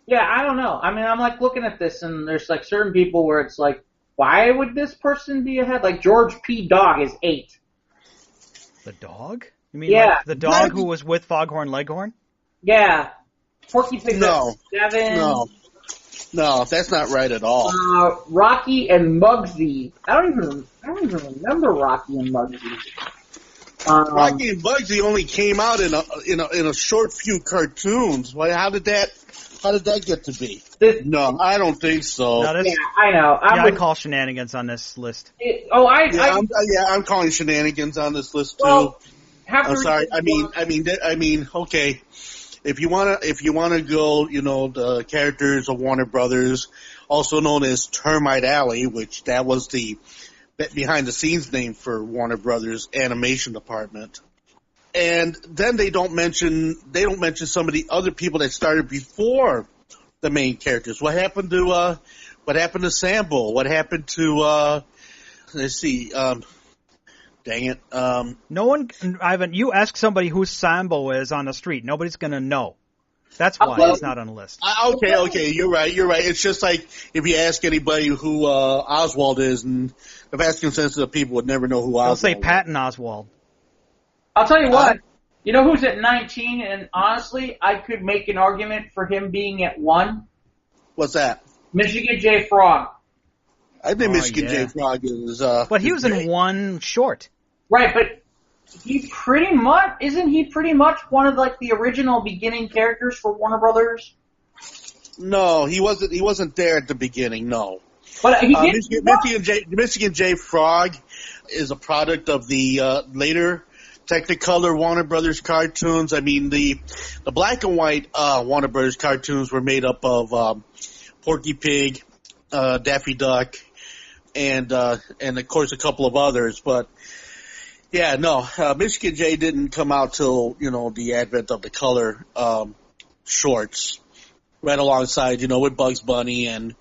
Yeah, I don't know. I mean, I'm like looking at this, and there's like certain people where it's like, why would this person be ahead? Like George P. Dog is 8. The dog? You mean like the dog who was with Foghorn Leghorn? Yeah. Porky Pig No. 7. No, that's not right at all. Rocky and Muggsy. I don't even remember Rocky and Muggsy. Rocky and Bugsy only came out in a short few cartoons. Why? How did that get to be? No, I don't think so. No, yeah, I know. I call shenanigans on this list. I'm calling shenanigans on this list too. Well, I'm sorry. I mean, okay. If you wanna go, the characters of Warner Brothers, also known as Termite Alley, which that was the behind the scenes name for Warner Brothers animation department. And then they don't mention some of the other people that started before the main characters. What happened to Sambo? What happened to let's see, dang it. No one, Ivan, you ask somebody who Sambo is on the street, nobody's gonna know. That's why it's not on the list. Okay, you're right. It's just like if you ask anybody who Oswald is, and the vast consensus of people would never know who Oswald is. They'll say Patton Oswald. I'll tell you what. You know who's at 19, and honestly, I could make an argument for him being at 1? What's that? Michigan J. Frog. I think Michigan J. Frog is... but he was in one short. Right, but isn't he pretty much one of like the original beginning characters for Warner Brothers? No, he wasn't there at the beginning, no. But he Michigan J. Frog is a product of the later Technicolor Warner Brothers cartoons. I mean, the black and white Warner Brothers cartoons were made up of Porky Pig, Daffy Duck, and of course a couple of others. But yeah, no, Michigan J didn't come out till the advent of the color shorts, right alongside with Bugs Bunny and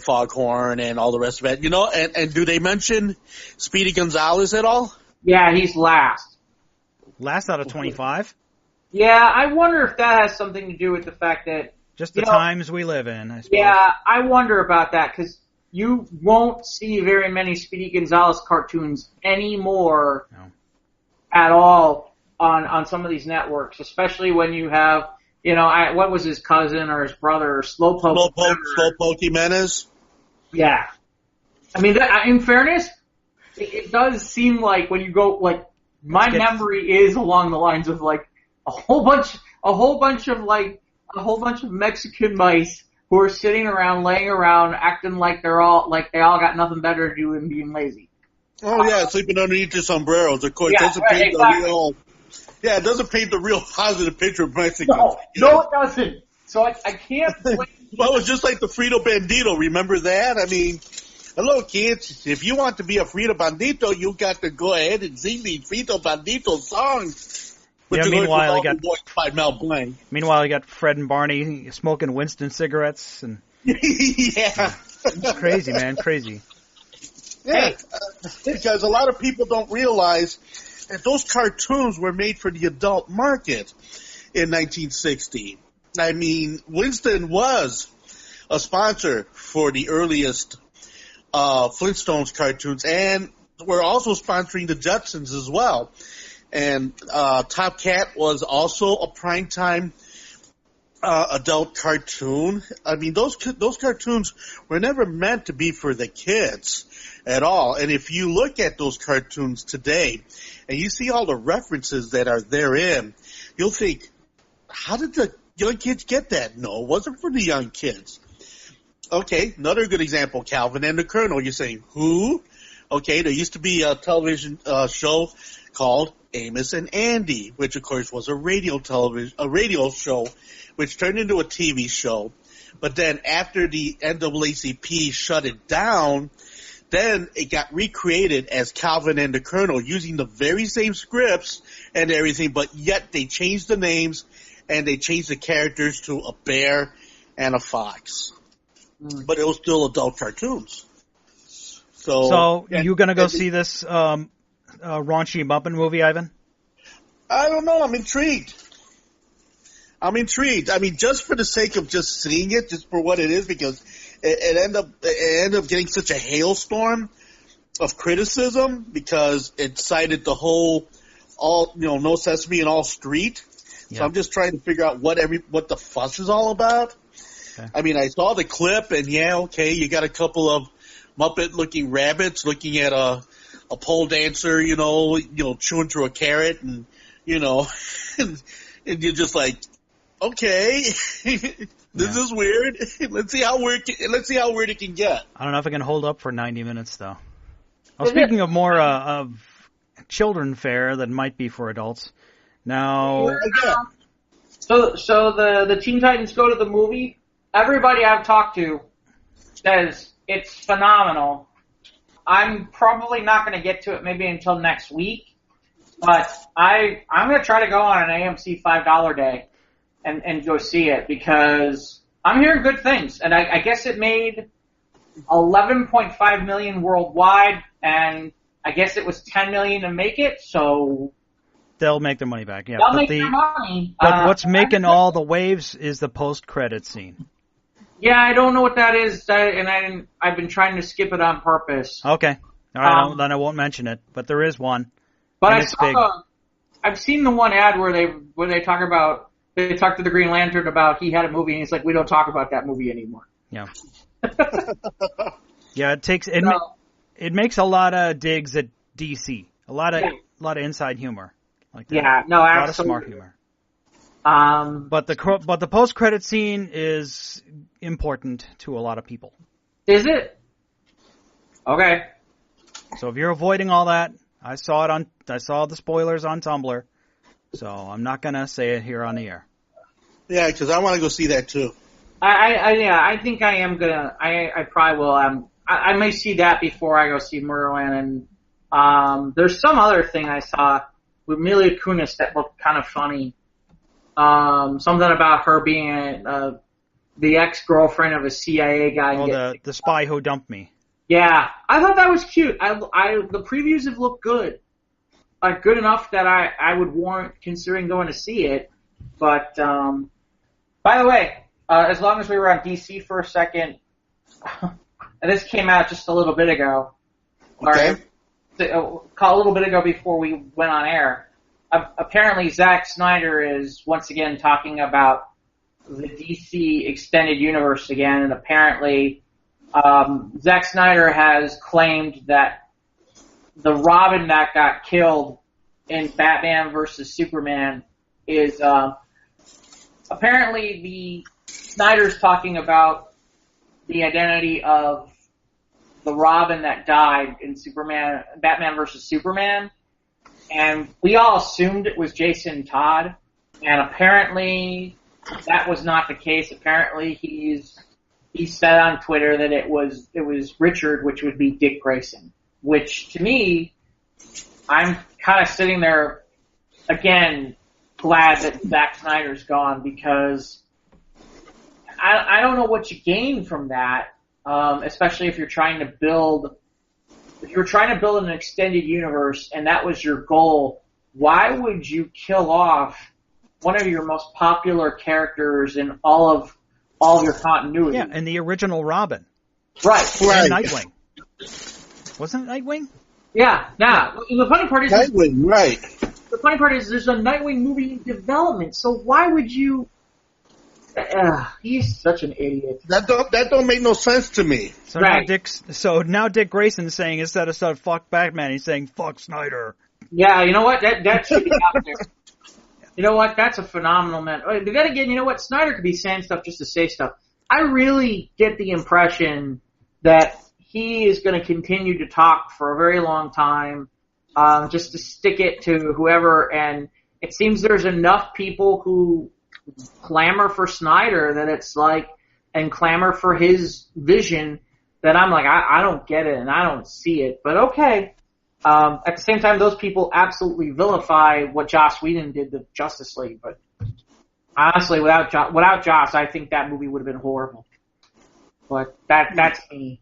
Foghorn and all the rest of it. And do they mention Speedy Gonzales at all? Yeah, he's last. Last out of 25? Yeah, I wonder if that has something to do with the fact that... Just the times we live in, I suppose. Yeah, I wonder about that, because you won't see very many Speedy Gonzales cartoons anymore at all on some of these networks, especially when you have, what was his cousin or his brother, Slowpoke Jimenez? Yeah. I mean, in fairness, it does seem like when you go, like, my memory is along the lines of like a whole bunch of Mexican mice who are sitting around, laying around, acting like they all got nothing better to do than being lazy. Oh yeah, sleeping underneath their sombreros. Of course, it doesn't paint the real positive picture of Mexicans. No, it doesn't. So I can't blame Well, it was just like the Frito Bandito. Remember that? I mean, hello, kids. If you want to be a Frito Bandito, you got to go ahead and sing the Frito Bandito songs. Meanwhile, you got Fred and Barney smoking Winston cigarettes and yeah, it's crazy, man, crazy. Yeah, because a lot of people don't realize that those cartoons were made for the adult market in 1960. I mean, Winston was a sponsor for the earliest Flintstones cartoons, and we're also sponsoring the Jetsons as well. And Top Cat was also a primetime adult cartoon. I mean, those cartoons were never meant to be for the kids at all. And if you look at those cartoons today, and you see all the references that are therein, you'll think, how did the young kids get that? No, it wasn't for the young kids. Okay, another good example, Calvin and the Colonel. You're saying, who? Okay, there used to be a television show called Amos and Andy, which of course was a radio show, which turned into a TV show. But then after the NAACP shut it down, then it got recreated as Calvin and the Colonel using the very same scripts and everything, but yet they changed the names and they changed the characters to a bear and a fox. But it was still adult cartoons. So you going to go see this raunchy Muppet movie, Ivan? I don't know. I'm intrigued. I mean, just for the sake of just seeing it, just for what it is, because it ended up getting such a hailstorm of criticism because it cited the whole No Sesame and All Street. Yeah. So I'm just trying to figure out what the fuss is all about. Okay. I mean, I saw the clip, and you got a couple of Muppet-looking rabbits looking at a pole dancer, chewing through a carrot, and and you're just like, okay, this is weird. Let's see how weird it can get. I don't know if it can hold up for 90 minutes, though. Well, speaking of more of children fare that might be for adults, now. So the Teen Titans Go to the movie. Everybody I've talked to says it's phenomenal. I'm probably not going to get to it maybe until next week, but I'm going to try to go on an AMC $5 day and go see it because I'm hearing good things. And I guess it made $11.5 million worldwide, and I guess it was $10 million to make it, so they'll make their money back. Yeah, they'll make their money. But what's making all the waves is the post-credit scene. Yeah, I don't know what that is, and I've been trying to skip it on purpose. Okay. All right, then I won't mention it, but there is one. But I've seen the one ad where they talk to the Green Lantern about he had a movie, and he's like, we don't talk about that movie anymore. Yeah. Yeah, it makes a lot of digs at DC. A lot of inside humor like that. Yeah, no, absolutely. A lot of smart humor. But the post-credit scene is important to a lot of people. Is it? Okay. So if you're avoiding all that, I saw the spoilers on Tumblr, so I'm not gonna say it here on the air. Yeah, because I want to go see that too. I think I am gonna. I probably will. I may see that before I go see Merlin, and there's some other thing I saw with Mila Kunis that looked kind of funny. Something about her being the ex-girlfriend of a CIA guy. Oh, the spy who dumped me. Yeah, I thought that was cute. The previews have looked good, good enough that I would warrant considering going to see it. But by the way, as long as we were on DC for a second, and this came out just a little bit ago. Okay. A little bit ago before we went on air. Apparently, Zack Snyder is once again talking about the DC extended universe again, and apparently, Zack Snyder has claimed that the Robin that got killed in Batman vs. Superman is apparently the Snyder's talking about the identity of the Robin that died in Batman vs. Superman. And we all assumed it was Jason Todd, and apparently that was not the case. Apparently he said on Twitter that it was Richard, which would be Dick Grayson. Which to me, I'm kind of sitting there again, glad that Zack Snyder's gone because I don't know what you gain from that, especially if you're trying to build. If you were trying to build an extended universe and that was your goal, why would you kill off one of your most popular characters in all of your continuity? Yeah, and the original Robin. Right. And Nightwing. Wasn't it Nightwing? Yeah. Now, the funny part is Nightwing, right. The funny part is there's a Nightwing movie in development, so why would you... he's such an idiot. That don't make no sense to me. So right. Now Dick Grayson's saying instead of fuck Batman, he's saying fuck Snyder. Yeah, you know what? That should be out there. You know what? That's a phenomenal man. But then again, you know what? Snyder could be saying stuff just to say stuff. I really get the impression that he is going to continue to talk for a very long time, just to stick it to whoever. And it seems there's enough people who clamor for Snyder that it's like, and clamor for his vision that I'm like, I don't get it and I don't see it, but okay. At the same time, those people absolutely vilify what Joss Whedon did to Justice League, but honestly, without Joss, I think that movie would have been horrible. But that's me.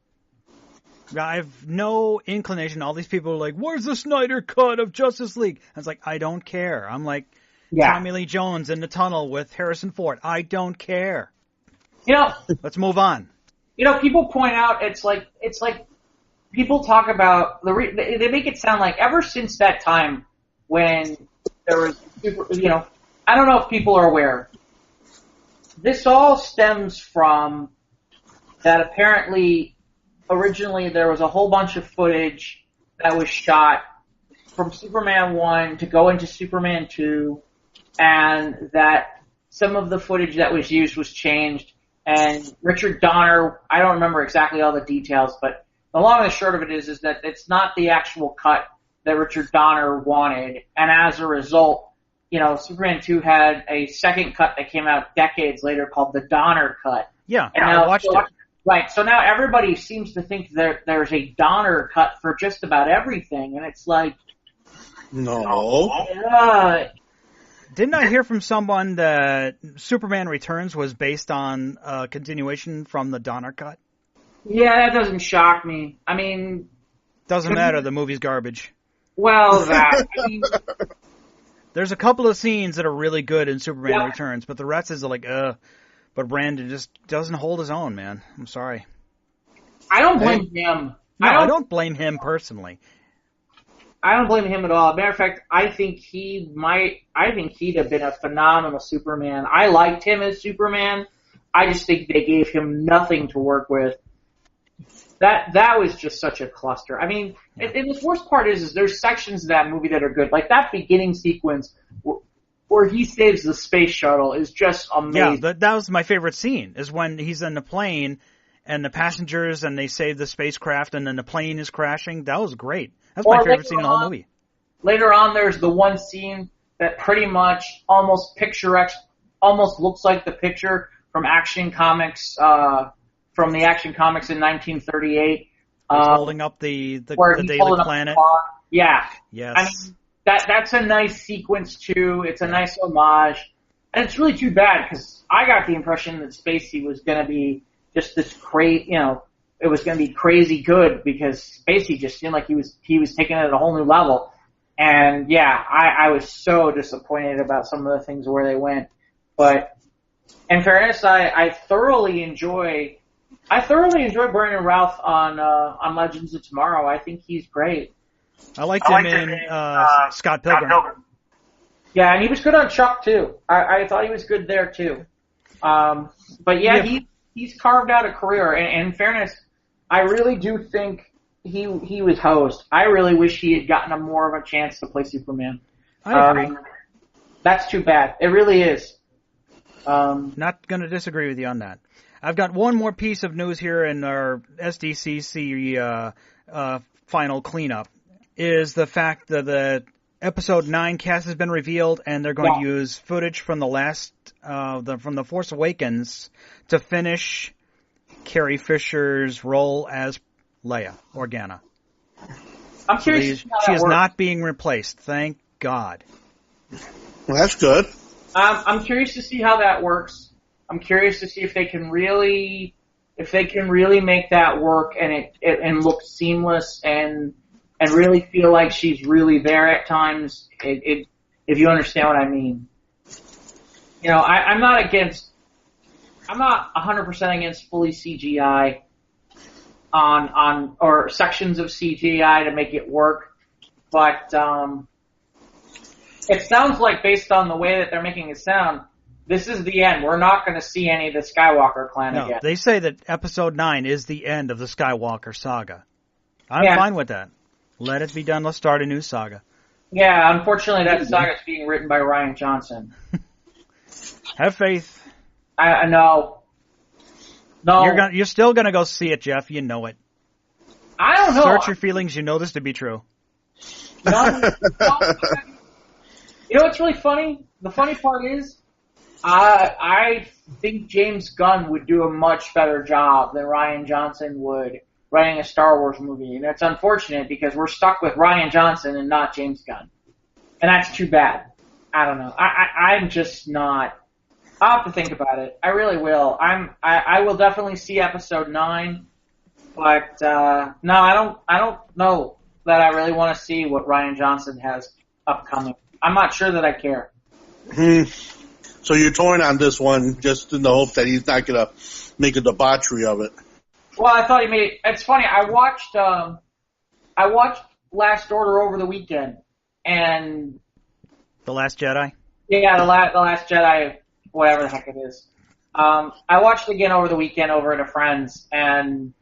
I have no inclination. All these people are like, where's the Snyder cut of Justice League? I was like, I don't care. I'm like Tommy Lee Jones in the tunnel with Harrison Ford. I don't care. Let's move on. People point out it's like people talk about they make it sound like ever since that time when there was I don't know if people are aware. This all stems from that apparently originally there was a whole bunch of footage that was shot from Superman 1 to go into Superman 2, and that some of the footage that was used was changed. And Richard Donner, I don't remember exactly all the details, but the long and the short of it is that it's not the actual cut that Richard Donner wanted. And as a result, Superman 2 had a second cut that came out decades later called the Donner cut. Yeah, I watched it. Right, so now everybody seems to think there's a Donner cut for just about everything, and it's like... No. Didn't I hear from someone that Superman Returns was based on a continuation from the Donner cut? Yeah, that doesn't shock me. I mean... Doesn't matter, the movie's garbage. Well, There's a couple of scenes that are really good in Superman Returns, but the rest is like, But Brandon just doesn't hold his own, man. I'm sorry. I don't blame him. No, I don't blame him personally. I don't blame him at all. Matter of fact, I think he'd have been a phenomenal Superman. I liked him as Superman. I just think they gave him nothing to work with. That was just such a cluster. I mean, and the worst part is there's sections of that movie that are good. Like that beginning sequence where he saves the space shuttle is just amazing. Yeah, that was my favorite scene, is when he's in the plane and the passengers and they save the spacecraft and then the plane is crashing. That was great. That's my favorite scene in the whole movie. Later on, there's the one scene that pretty much almost looks like the picture from Action Comics, from the Action Comics in 1938. Holding up the Daily Planet. Yeah. Yes. I mean, that's a nice sequence too. It's a nice homage, and it's really too bad because I got the impression that Spacey was going to be just this crazy, it was going to be crazy good because Spacey just seemed like he was taking it at a whole new level. And yeah, I was so disappointed about some of the things where they went. But in fairness, I thoroughly enjoy Brandon Routh on Legends of Tomorrow. I think he's great. I liked him in Scott Pilgrim. Yeah, and he was good on Chuck too. I thought he was good there too. But yeah, he's carved out a career. And in fairness, I really do think he was hosed. I really wish he had gotten more of a chance to play Superman. I agree. That's too bad. It really is. Not going to disagree with you on that. I've got one more piece of news here in our SDCC final cleanup. Is the fact that the episode 9 cast has been revealed, and they're going to use footage from the last, from The Force Awakens to finish Carrie Fisher's role as Leia Organa. I'm curious. She is not being replaced. Thank God. Well, that's good. I'm curious to see how that works. I'm curious to see if they can really make that work and look seamless and really feel like she's really there at times, if you understand what I mean. I'm not 100% against fully CGI or sections of CGI to make it work, but it sounds like, based on the way that they're making it sound, this is the end. We're not going to see any of the Skywalker clan again. They say that episode 9 is the end of the Skywalker saga. I'm fine with that. Let it be done. Let's start a new saga. Yeah, unfortunately, that saga is being written by Rian Johnson. Have faith. No. You're still gonna go see it, Jeff. You know it. I don't know. Search your feelings. You know this to be true. You know what's really funny? The funny part is, I think James Gunn would do a much better job than Rian Johnson would writing a Star Wars movie. And it's unfortunate because we're stuck with Rian Johnson and not James Gunn. And that's too bad. I don't know. I'm just not. I'll have to think about it. I really will. I will definitely see episode 9. But, no, I don't know that I really want to see what Rian Johnson has upcoming. I'm not sure that I care. So you're torn on this one just in the hope that he's not going to make a debauchery of it. Well, I thought he made. It's funny. I watched Last Order over the weekend, and The Last Jedi. Yeah, the Last Jedi, whatever the heck it is. I watched it again over the weekend over at a friend's, and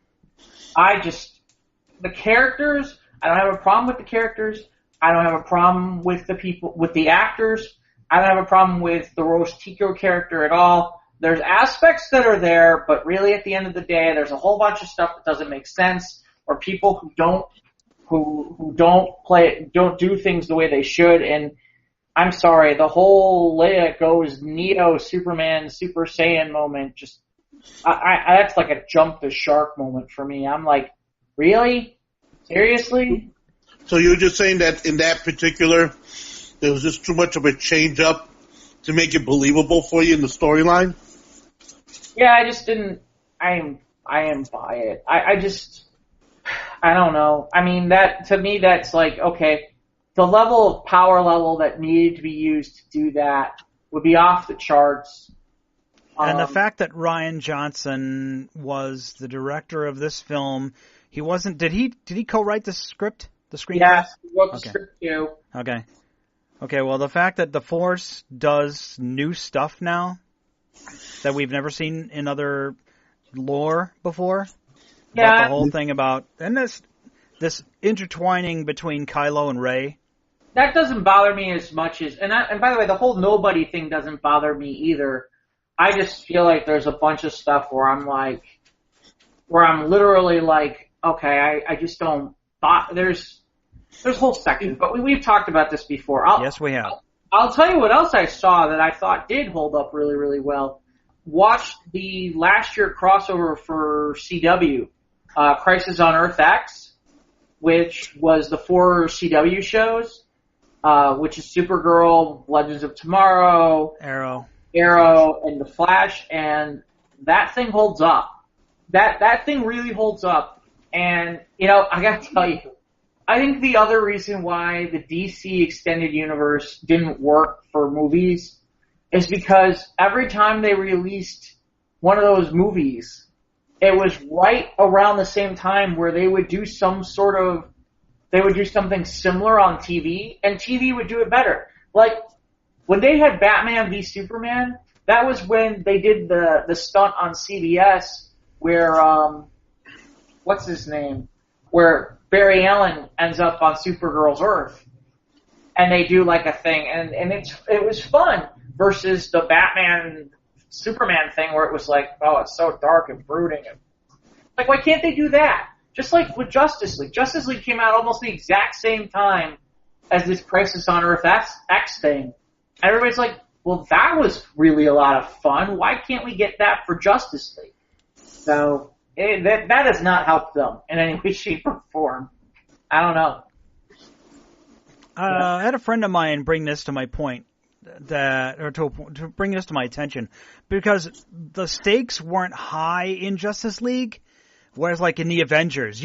the characters. I don't have a problem with the characters. I don't have a problem with the people, with the actors. I don't have a problem with the Rose Tico character at all. There's aspects that are there, but really at the end of the day, there's a whole bunch of stuff that doesn't make sense, or people who don't do things the way they should. And I'm sorry, the whole Leia goes Neo Superman Super Saiyan moment, just that's like a jump the shark moment for me. I'm like, really? Seriously? So you're just saying that in that particular, there was just too much of a change up to make it believable for you in the storyline? Yeah, I just didn't. I am buy it. I don't know. I mean, that to me, that's like, okay, the level of power level that needed to be used to do that would be off the charts. And the fact that Rian Johnson was the director of this film, he wasn't. Did he co-write the script, the screenplay? Yes, he wrote the script too. Okay. Okay, well, the fact that the Force does new stuff now that we've never seen in other lore before. Yeah. About the whole thing about, and this intertwining between Kylo and Rey. That doesn't bother me as much as, and by the way, the whole nobody thing doesn't bother me either. I just feel like there's a bunch of stuff where I'm literally like, okay, I just don't, there's whole sections, but we've talked about this before. Yes, we have. I'll tell you what else I saw that I thought did hold up really, really well. Watched the last year crossover for CW, Crisis on Earth X, which was the 4 CW shows, which is Supergirl, Legends of Tomorrow, Arrow, and The Flash, and that thing holds up. That thing really holds up. And, I gotta tell you, I think the other reason why the DC Extended Universe didn't work for movies is because every time they released one of those movies, it was right around the same time where they would do something similar on TV, and TV would do it better. Like, when they had Batman v Superman, that was when they did the stunt on CBS where, what's his name? Where Barry Allen ends up on Supergirl's Earth, and they do like a thing, and it was fun versus the Batman Superman thing where it was like, oh, it's so dark and brooding. Like, why can't they do that? Just like with Justice League. Justice League came out almost the exact same time as this Crisis on Earth X thing. And everybody's like, well, that was really a lot of fun. Why can't we get that for Justice League? So that has not helped them in any way, shape, or form. I don't know. I had a friend of mine bring this to my point, to bring this to my attention, because the stakes weren't high in Justice League, whereas like in the Avengers,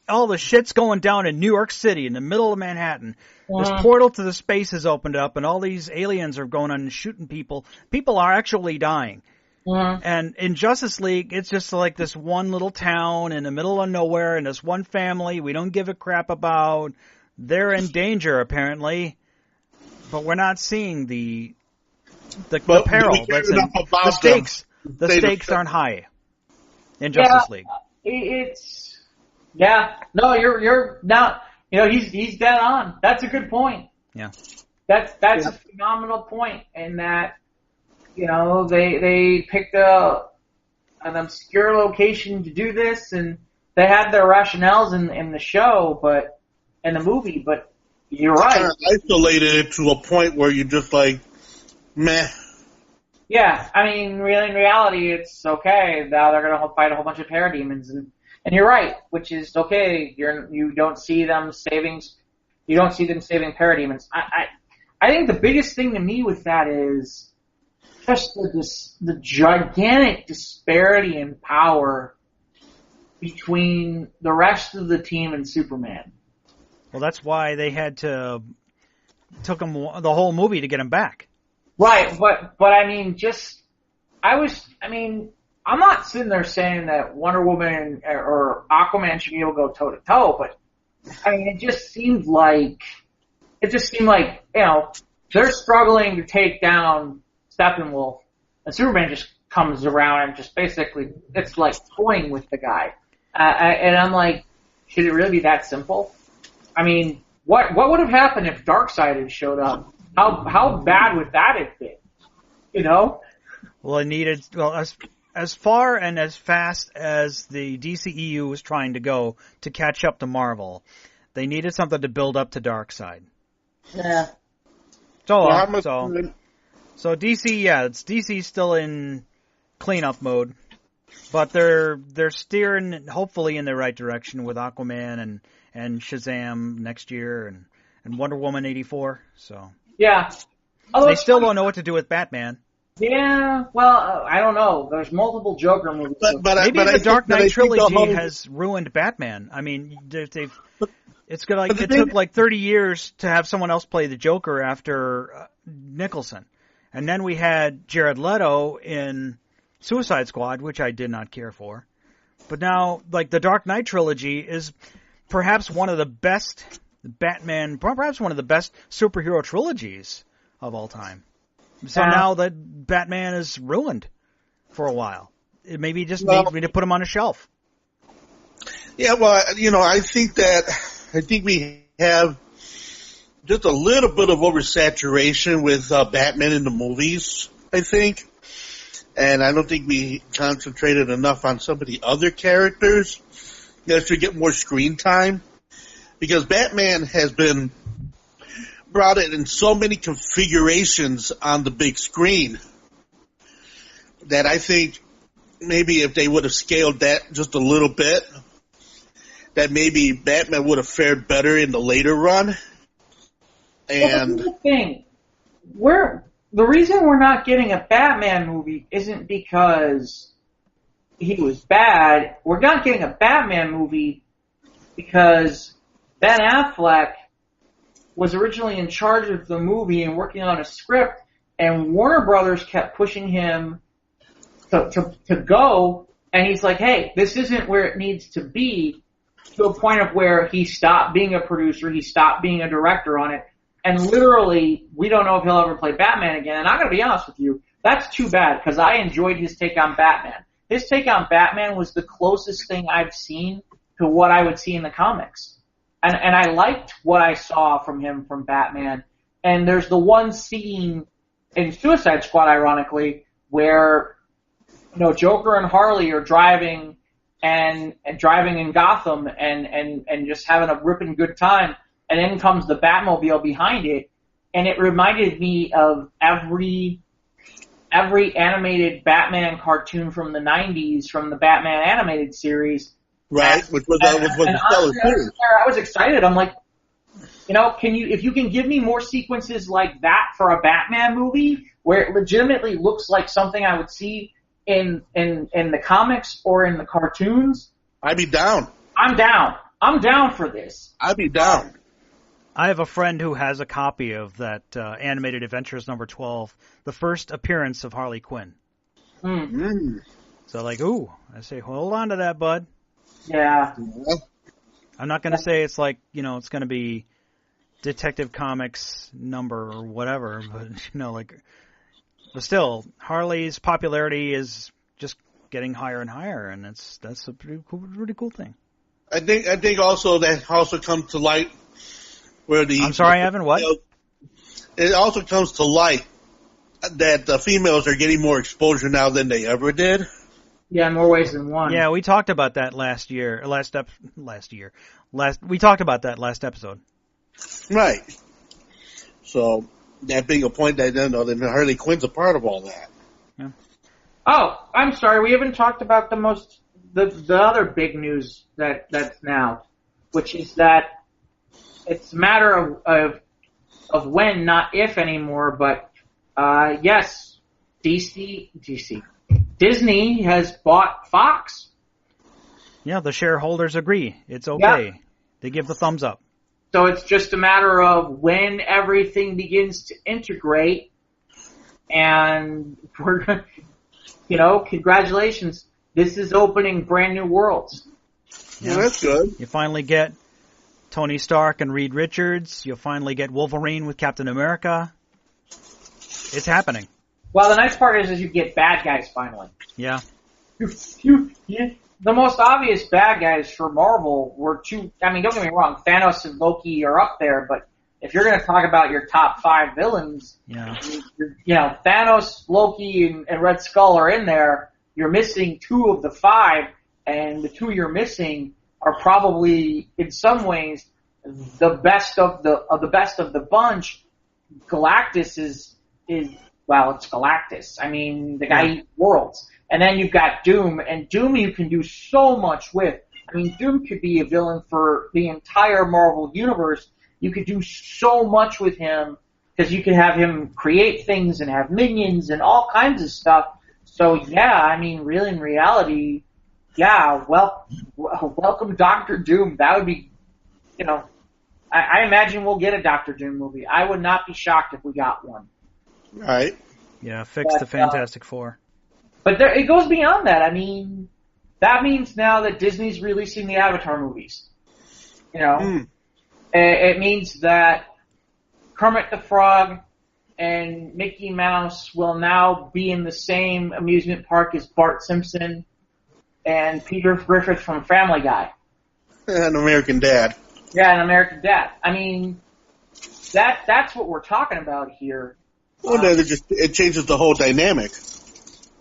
all the shit's going down in New York City in the middle of Manhattan. This portal to the space has opened up, and all these aliens are going on and shooting people. People are actually dying. And in Justice League, it's just like this one little town in the middle of nowhere, and this one family we don't give a crap about. They're in danger, apparently, but we're not seeing the peril. The stakes. The stakes aren't high in Justice League. No, you're not. He's dead on. That's a good point. Yeah. That's a phenomenal point, in that. They picked an obscure location to do this, and they had their rationales in the show, but in the movie. But you're right. Kind of isolated it to a point where you're just like, meh. Yeah, I mean, in reality, it's okay. Now they're going to fight a whole bunch of parademons, and you're right, which is okay. You don't see them saving parademons. I think the biggest thing to me with that is just the gigantic disparity in power between the rest of the team and Superman. Well, that's why they took him the whole movie to get him back. Right, but I mean, I'm not sitting there saying that Wonder Woman or Aquaman should be able to go toe to toe, but I mean, it just seemed like, they're struggling to take down Steppenwolf, and Superman just comes around and just basically, it's like toying with the guy. And I'm like, should it really be that simple? I mean, what would have happened if Darkseid had showed up? How bad would that have been? You know? Well, it needed, as far and as fast as the DCEU was trying to go to catch up to Marvel, they needed something to build up to Darkseid. Yeah. So DC, it's DC's still in cleanup mode, but they're steering hopefully in the right direction with Aquaman and Shazam next year and Wonder Woman 84. So yeah, they still don't know what to do with Batman. Yeah, well, I don't know. There's multiple Joker movies. Maybe the Dark Knight trilogy has ruined Batman. I mean, it took like 30 years to have someone else play the Joker after Nicholson. And then we had Jared Leto in Suicide Squad, which I did not care for. But now, like, the Dark Knight trilogy is perhaps one of the best perhaps one of the best superhero trilogies of all time. So now that Batman is ruined for a while, it maybe just needs me to put him on a shelf. Yeah, well, I think we have just a little bit of oversaturation with Batman in the movies, I think. And I don't think we concentrated enough on some of the other characters that should get more screen time. Because Batman has been brought in so many configurations on the big screen that I think maybe if they would have scaled that just a little bit, that maybe Batman would have fared better in the later run. And the thing, the reason we're not getting a Batman movie isn't because he was bad. We're not getting a Batman movie because Ben Affleck was originally in charge of the movie and working on a script, and Warner Brothers kept pushing him to go, and he's like, hey, this isn't where it needs to be, to a point of where he stopped being a producer, he stopped being a director on it, and literally, we don't know if he'll ever play Batman again, and I'm going to be honest with you, that's too bad, because I enjoyed his take on Batman. His take on Batman was the closest thing I've seen to what I would see in the comics. And I liked what I saw from him from Batman. And there's the one scene in Suicide Squad, ironically, where, Joker and Harley are driving and driving in Gotham and just having a ripping good time. And then comes the Batmobile behind it. And it reminded me of every animated Batman cartoon from the 90s, from the Batman animated series. Right, which was honestly, I was excited. I'm like, if you can give me more sequences like that for a Batman movie, where it legitimately looks like something I would see in the comics or in the cartoons, I'd be down. I'm down. I'm down for this. I'd be down. I have a friend who has a copy of that Animated Adventures number 12, the first appearance of Harley Quinn. Mm. So I say, hold on to that, bud. Yeah. I'm not going to say it's like, it's going to be Detective Comics number or whatever, but, but still, Harley's popularity is just getting higher and higher, and that's a pretty cool thing. I think also that also comes to light where I'm sorry, Evan, what? It also comes to light that the females are getting more exposure now than they ever did. Yeah, in more ways than one. Yeah, we talked about that we talked about that last episode. Right. So, that being a point that, then Harley Quinn's a part of all that. Yeah. Oh, I'm sorry. We haven't talked about the other big news that's now, which is that it's a matter of when, not if anymore. But yes, Disney has bought Fox. Yeah, the shareholders agree. It's okay. Yeah. They give the thumbs up. So it's just a matter of when everything begins to integrate, and we're, congratulations. This is opening brand new worlds. Yeah, that's good. You finally get Tony Stark and Reed Richards. You'll finally get Wolverine with Captain America. It's happening. Well, the nice part is you get bad guys finally. Yeah. The most obvious bad guys for Marvel were don't get me wrong, Thanos and Loki are up there, but if you're going to talk about your top 5 villains, Thanos, Loki, and Red Skull are in there. You're missing 2 of the 5, and the 2 you're missing are probably, in some ways, the best of the bunch. Galactus is it's Galactus. The guy eats worlds. And then you've got Doom, and Doom you can do so much with. Doom could be a villain for the entire Marvel universe. You could do so much with him, because you could have him create things and have minions and all kinds of stuff. So yeah, really in reality, yeah, welcome Doctor Doom. That would be, I imagine we'll get a Doctor Doom movie. I would not be shocked if we got one. Right. Yeah, fix the Fantastic Four. But it goes beyond that. That means now that Disney's releasing the Avatar movies. It means that Kermit the Frog and Mickey Mouse will now be in the same amusement park as Bart Simpson and Peter Griffin from Family Guy. And American Dad. Yeah, and American Dad. That's what we're talking about here. Well, then it changes the whole dynamic.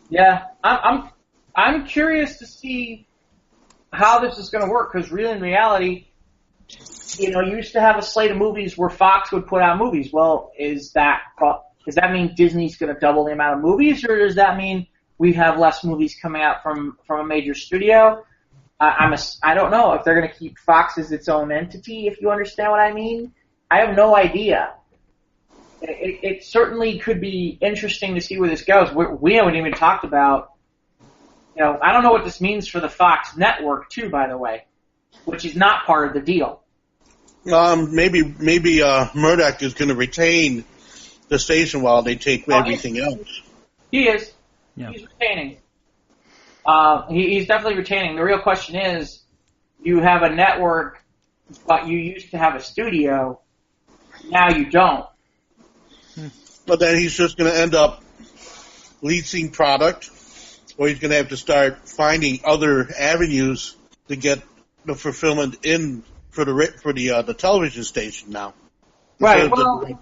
Yeah, I'm curious to see how this is going to work, because really in reality, you used to have a slate of movies where Fox would put out movies. Well, does that mean Disney's going to double the amount of movies, or does that mean we have less movies coming out from a major studio? I don't know if they're going to keep Fox as its own entity, if you understand what I mean. I have no idea. It certainly could be interesting to see where this goes. We haven't even talked about, I don't know what this means for the Fox network too, by the way, which is not part of the deal. Maybe Murdoch is going to retain the station while they take everything else. He is. Yeah. He's retaining. He's definitely retaining. The real question is, you have a network, but you used to have a studio. Now you don't. But then he's just going to end up leasing product, or he's going to have to start finding other avenues to get the fulfillment in for the television station now. Right.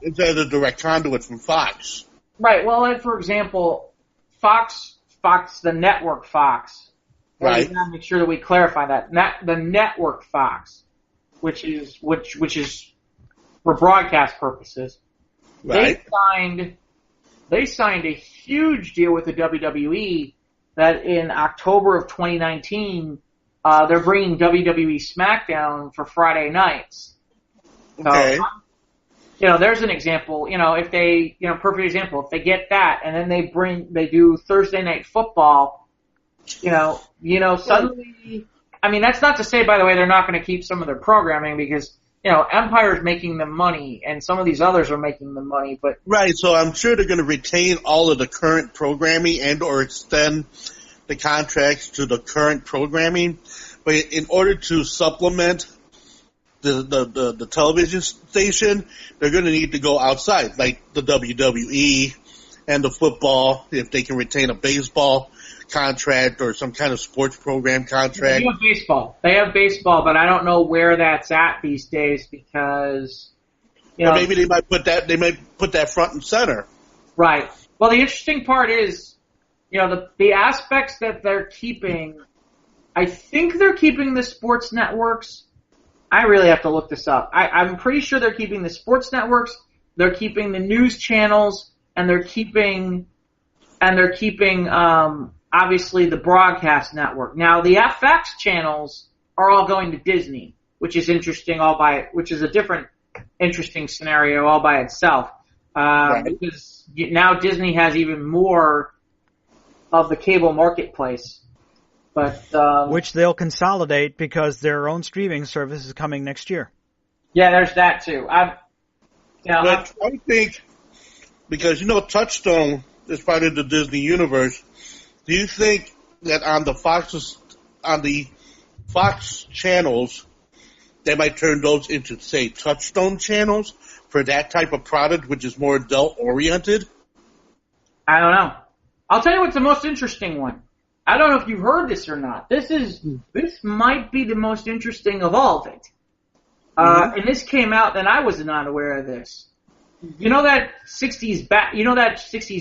Instead of the direct conduit from Fox. Right. Well, like for example, Fox, the network Fox. Right. We gotta make sure that we clarify that. The network Fox, which is for broadcast purposes. Right. They signed a huge deal with the WWE that in October of 2019, they're bringing WWE SmackDown for Friday nights. Okay. So, there's an example. If they, perfect example. If they get that, and then they do Thursday Night Football. Suddenly. That's not to say, by the way, they're not going to keep some of their programming, because Empire's making them money, and some of these others are making them money, but... Right, so I'm sure they're going to retain all of the current programming and or extend the contracts to the current programming, but in order to supplement the television station, they're going to need to go outside, like the WWE and the football, if they can retain a baseball contract or some kind of sports program contract. They have baseball, but I don't know where that's at these days, because maybe they might put that front and center. Right. Well, the interesting part is, the aspects that they're keeping. I think they're keeping the sports networks. I really have to look this up. I'm pretty sure they're keeping the sports networks. They're keeping the news channels, and they're keeping and they're keeping obviously the broadcast network. Now the FX channels are all going to Disney, which is interesting which is a different interesting scenario all by itself. Right. Because now Disney has even more of the cable marketplace. But which they'll consolidate because their own streaming service is coming next year. Yeah, there's that too. I think because Touchstone is part of the Disney universe. Do you think that on the Fox channels, they might turn those into, say, Touchstone channels for that type of product, which is more adult oriented? I don't know. I'll tell you what's the most interesting one. I don't know if you've heard this or not. This might be the most interesting of all of it. And this came out, and I was not aware of this. You know that 60s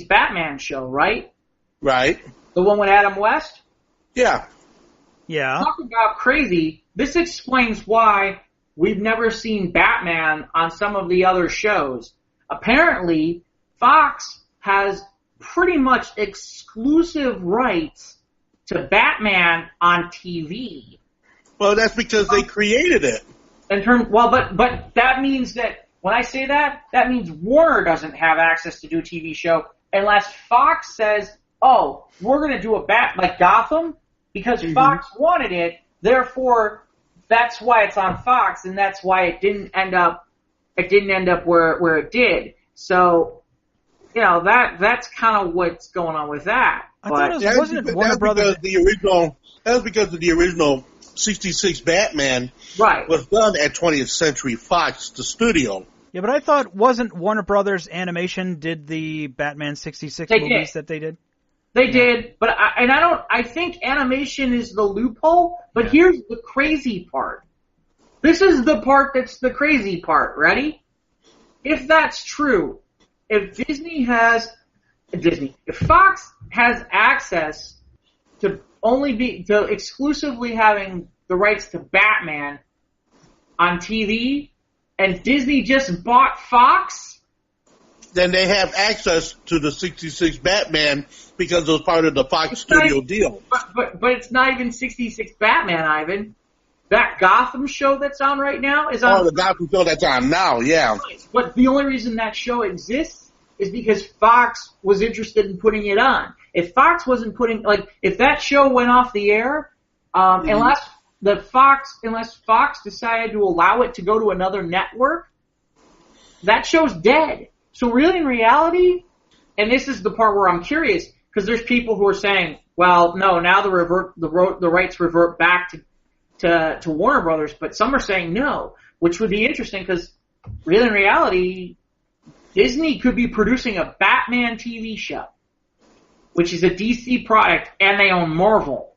Batman show, right? Right. The one with Adam West? Yeah. Yeah. Talk about crazy. This explains why we've never seen Batman on some of the other shows. Apparently, Fox has pretty much exclusive rights to Batman on TV. Well, that's because they created it. But that means that when I say that means Warner doesn't have access to do a TV show unless Fox says, "Oh, we're going to do a like Gotham because Fox wanted it. Therefore, that's why it's on Fox, and that's why it didn't end up where it did." So, that's kind of what's going on with that. I thought it wasn't Warner Brothers. That was because of the original 66 Batman was done at 20th Century Fox, the studio. Yeah, but I thought wasn't Warner Brothers Animation did the Batman 66 movies that they did? They did, but I think animation is the loophole, but here's the crazy part. This is the part that's the crazy part. Ready? If that's true, if Fox has access to exclusively having the rights to Batman on TV, and Disney just bought Fox, then they have access to the 66 Batman because it was part of the Fox studio deal. But it's not even 66 Batman, Ivan. That Gotham show that's on right now is on. Oh, the Gotham show that's on now, yeah. But the only reason that show exists is because Fox was interested in putting it on. If Fox wasn't if that show went off the air, unless Fox decided to allow it to go to another network, that show's dead. So really, in reality, and this is the part where I'm curious, because there's people who are saying, well, no, now the rights revert back to Warner Brothers, but some are saying no, which would be interesting because really, in reality, Disney could be producing a Batman TV show, which is a DC product, and they own Marvel.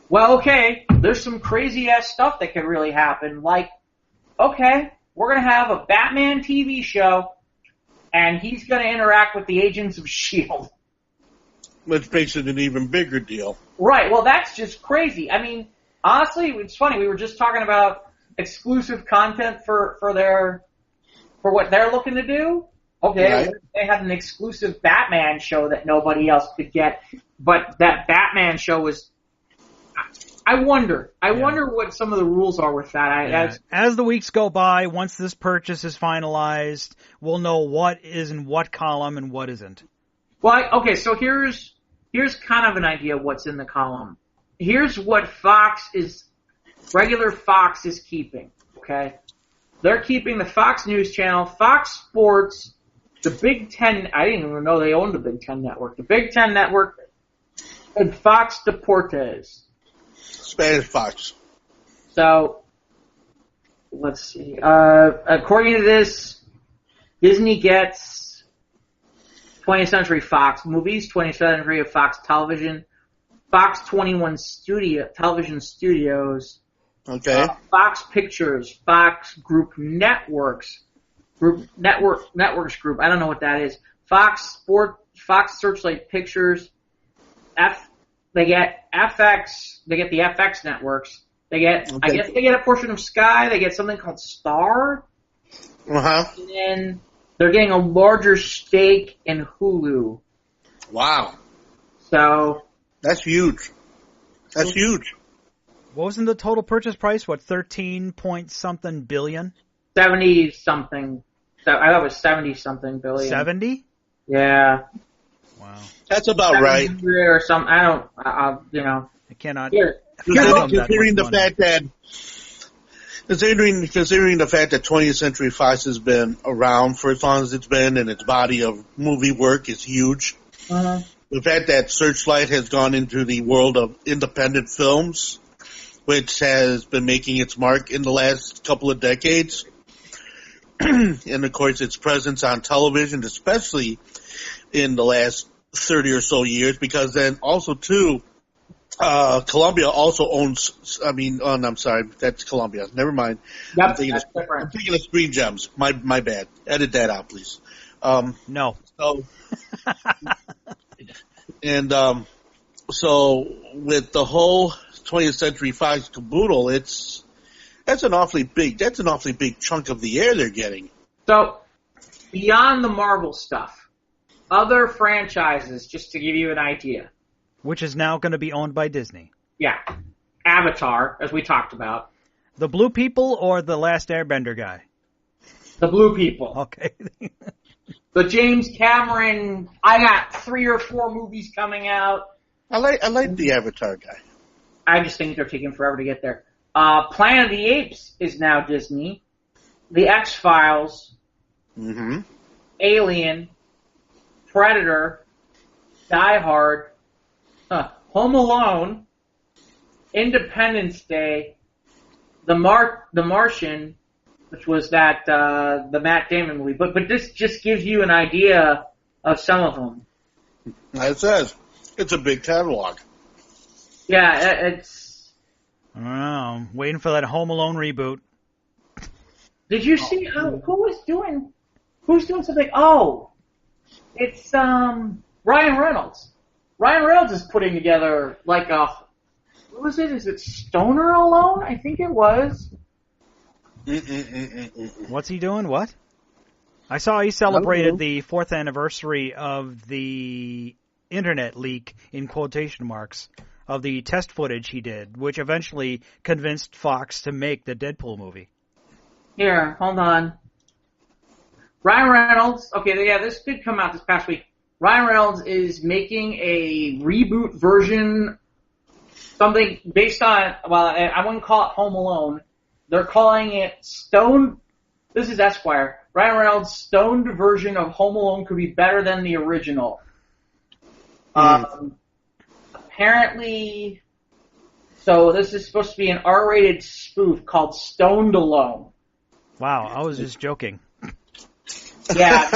Well, okay, there's some crazy-ass stuff that could really happen, like, okay, we're going to have a Batman TV show, and he's going to interact with the agents of S.H.I.E.L.D. Which makes it an even bigger deal. Right, well, that's just crazy. I mean, honestly, it's funny, we were just talking about exclusive content for what they're looking to do. Okay, right. They had an exclusive Batman show that nobody else could get, but that Batman show was... I wonder what some of the rules are with that. As the weeks go by, once this purchase is finalized, we'll know what is in what column and what isn't. Well, okay, so here's kind of an idea of what's in the column. Here's what regular Fox is keeping, okay? They're keeping the Fox News Channel, Fox Sports, the Big Ten, I didn't even know they owned the Big Ten Network, the Big Ten Network, and Fox Deportes. Spanish Fox. So, let's see. According to this, Disney gets 20th Century Fox movies, 20th Century of Fox Television, Fox 21 Television Studios, okay, Fox Pictures, Fox Group Networks Group. I don't know what that is. Fox Sport, Fox Searchlight Pictures. They get FX. They get the FX networks. They get. Okay. I guess they get a portion of Sky. They get something called Star. And then they're getting a larger stake in Hulu. Wow. So that's huge. That's huge. What was the total purchase price? What, 13 point something billion? 70 something. So I thought it was 70 something billion. 70? Yeah. Wow. That's about right. Or something. I don't. I cannot. Considering the fact that. Considering the fact that 20th Century Fox has been around for as long as it's been, and its body of movie work is huge. Uh-huh. The fact that Searchlight has gone into the world of independent films, which has been making its mark in the last couple of decades, and of course its presence on television, especially in the last 30 or so years, because then also too, Columbia also owns. I'm sorry, that's Columbia. Never mind. Yep, I'm thinking of Screen Gems. My bad. Edit that out, please. No. So, and so with the whole 20th Century Fox caboodle, that's an awfully big chunk of the air they're getting. So, beyond the Marvel stuff, other franchises, just to give you an idea. Which is now going to be owned by Disney. Yeah. Avatar, as we talked about. The Blue People or the Last Airbender guy? The Blue People. Okay. The James Cameron, I got 3 or 4 movies coming out. I like the Avatar guy. I just think they're taking forever to get there. Planet of the Apes is now Disney. The X-Files. Mm-hmm. Alien. Predator. Die Hard. Home Alone. Independence Day. The Martian, which was that the Matt Damon movie. But this just gives you an idea of some of them. It says it's a big catalog. Yeah, it's. I don't know. I'm waiting for that Home Alone reboot. Did you see who's doing something? Oh, it's Ryan Reynolds. Ryan Reynolds is putting together like a. What was it? Is it Stoner Alone? I think it was. What's he doing? What? I saw he celebrated the 4th anniversary of the internet leak, in quotation marks, of the test footage he did, which eventually convinced Fox to make the Deadpool movie. Here, hold on. Ryan Reynolds. Okay, yeah, this did come out this past week. Ryan Reynolds is making a reboot version, something based on, well, I wouldn't call it Home Alone. They're calling it Stoned. This is Esquire. Ryan Reynolds' stoned version of Home Alone could be better than the original. Apparently, so this is supposed to be an R-rated spoof called Stoned Alone. Wow, I was just joking. Yeah,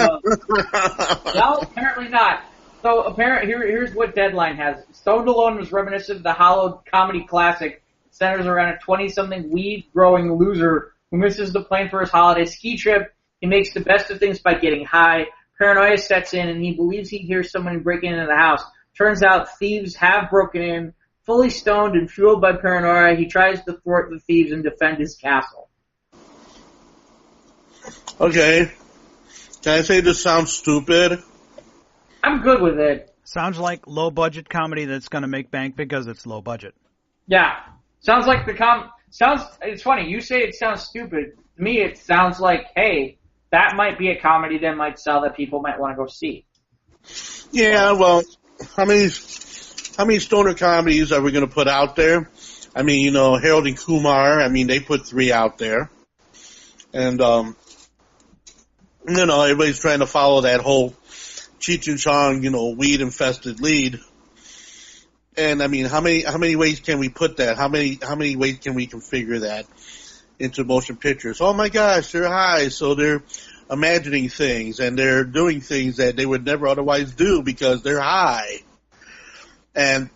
no, apparently not. So here's what Deadline has. Stoned Alone was reminiscent of the hallowed comedy classic. It centers around a 20-something weed-growing loser who misses the plane for his holiday ski trip. He makes the best of things by getting high. Paranoia sets in, and he believes he hears someone breaking into the house. Turns out thieves have broken in. Fully stoned and fueled by paranoia, he tries to thwart the thieves and defend his castle. Okay. Can I say this sounds stupid? I'm good with it. Sounds like low-budget comedy that's going to make bank because it's low budget. Yeah. Sounds like it's funny, you say it sounds stupid. To me, it sounds like, hey, that might be a comedy that might sell that people might want to go see. Yeah, well, how many stoner comedies are we going to put out there? I mean, Harold and Kumar, they put 3 out there. And, everybody's trying to follow that whole Cheech and Chong, weed-infested lead. And, how many ways can we put that? How many ways can we configure that into motion pictures? Oh, my gosh, they're high, so they're imagining things, and they're doing things that they would never otherwise do because they're high. And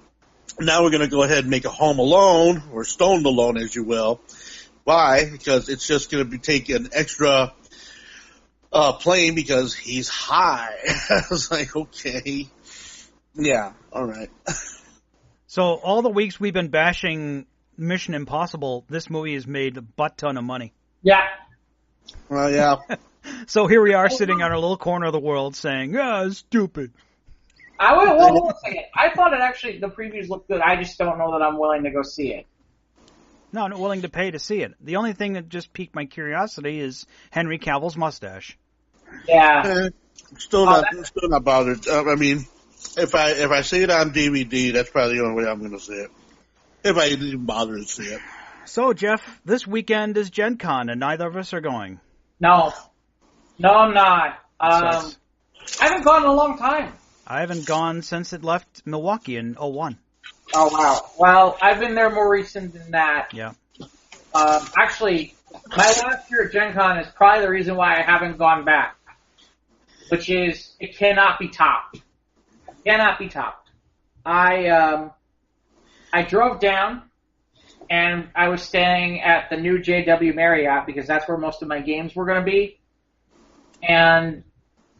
now we're going to go ahead and make a Home Alone, or Stoned Alone, as you will. Why? Because it's just going to be taking an extra plane because he's high. I was like, okay. Yeah, all right. So all the weeks we've been bashing Mission Impossible, this movie has made a butt ton of money. Yeah. Well, yeah. So here we are sitting on our little corner of the world saying, it's stupid. I will say it. I thought the previews looked good. I just don't know that I'm willing to go see it. No, I'm not willing to pay to see it. The only thing that just piqued my curiosity is Henry Cavill's mustache. Yeah. Still not bothered. I mean, if I see it on DVD, that's probably the only way I'm going to see it. If I even bother to see it. So, Jeff, this weekend is Gen Con, and neither of us are going. No, I'm not. I haven't gone in a long time. I haven't gone since it left Milwaukee in 2001. Oh, wow. Well, I've been there more recent than that. Yeah. Actually, my last year at Gen Con is probably the reason why I haven't gone back, which is it cannot be topped. Cannot be topped. I drove down, and I was staying at the new JW Marriott because that's where most of my games were going to be. And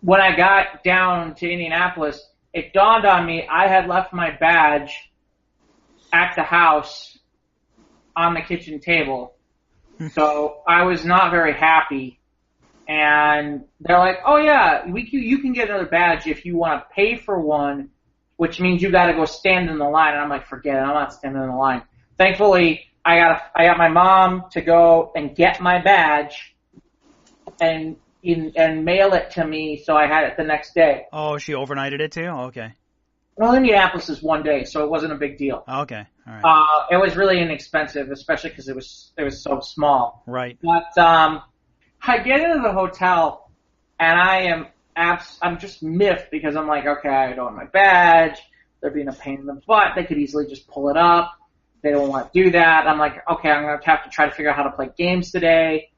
when I got down to Indianapolis, it dawned on me I had left my badge at the house on the kitchen table. So I was not very happy. And they're like, oh yeah, you can get another badge if you want to pay for one, which means you got to go stand in the line. And I'm like, forget it, I'm not standing in the line. Thankfully, I got my mom to go and get my badge and mail it to me, so I had it the next day. Oh, she overnighted it too? Oh, okay. Well, Indianapolis is one day, so it wasn't a big deal. Okay, all right. It was really inexpensive, especially because it was so small. Right. But I get into the hotel, and I'm just miffed because I'm like, okay, I don't have my badge. They're being a pain in the butt. They could easily just pull it up. They don't want to do that. I'm like, okay, I'm going to have to try to figure out how to play games today.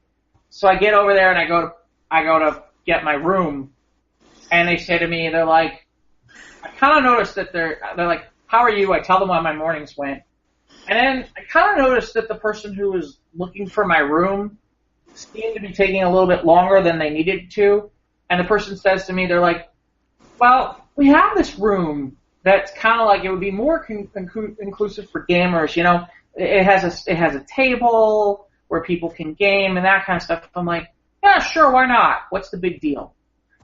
So I get over there and I go to get my room, and they say to me, they're like, I kind of noticed that they're like, how are you? I tell them how my mornings went. And then I kind of noticed that the person who was looking for my room seemed to be taking a little bit longer than they needed to. And the person says to me, they're like, well, we have this room that's kind of like, it would be more inclusive for gamers, you know. It has a table where people can game and that kind of stuff. I'm like, yeah, sure, why not? What's the big deal?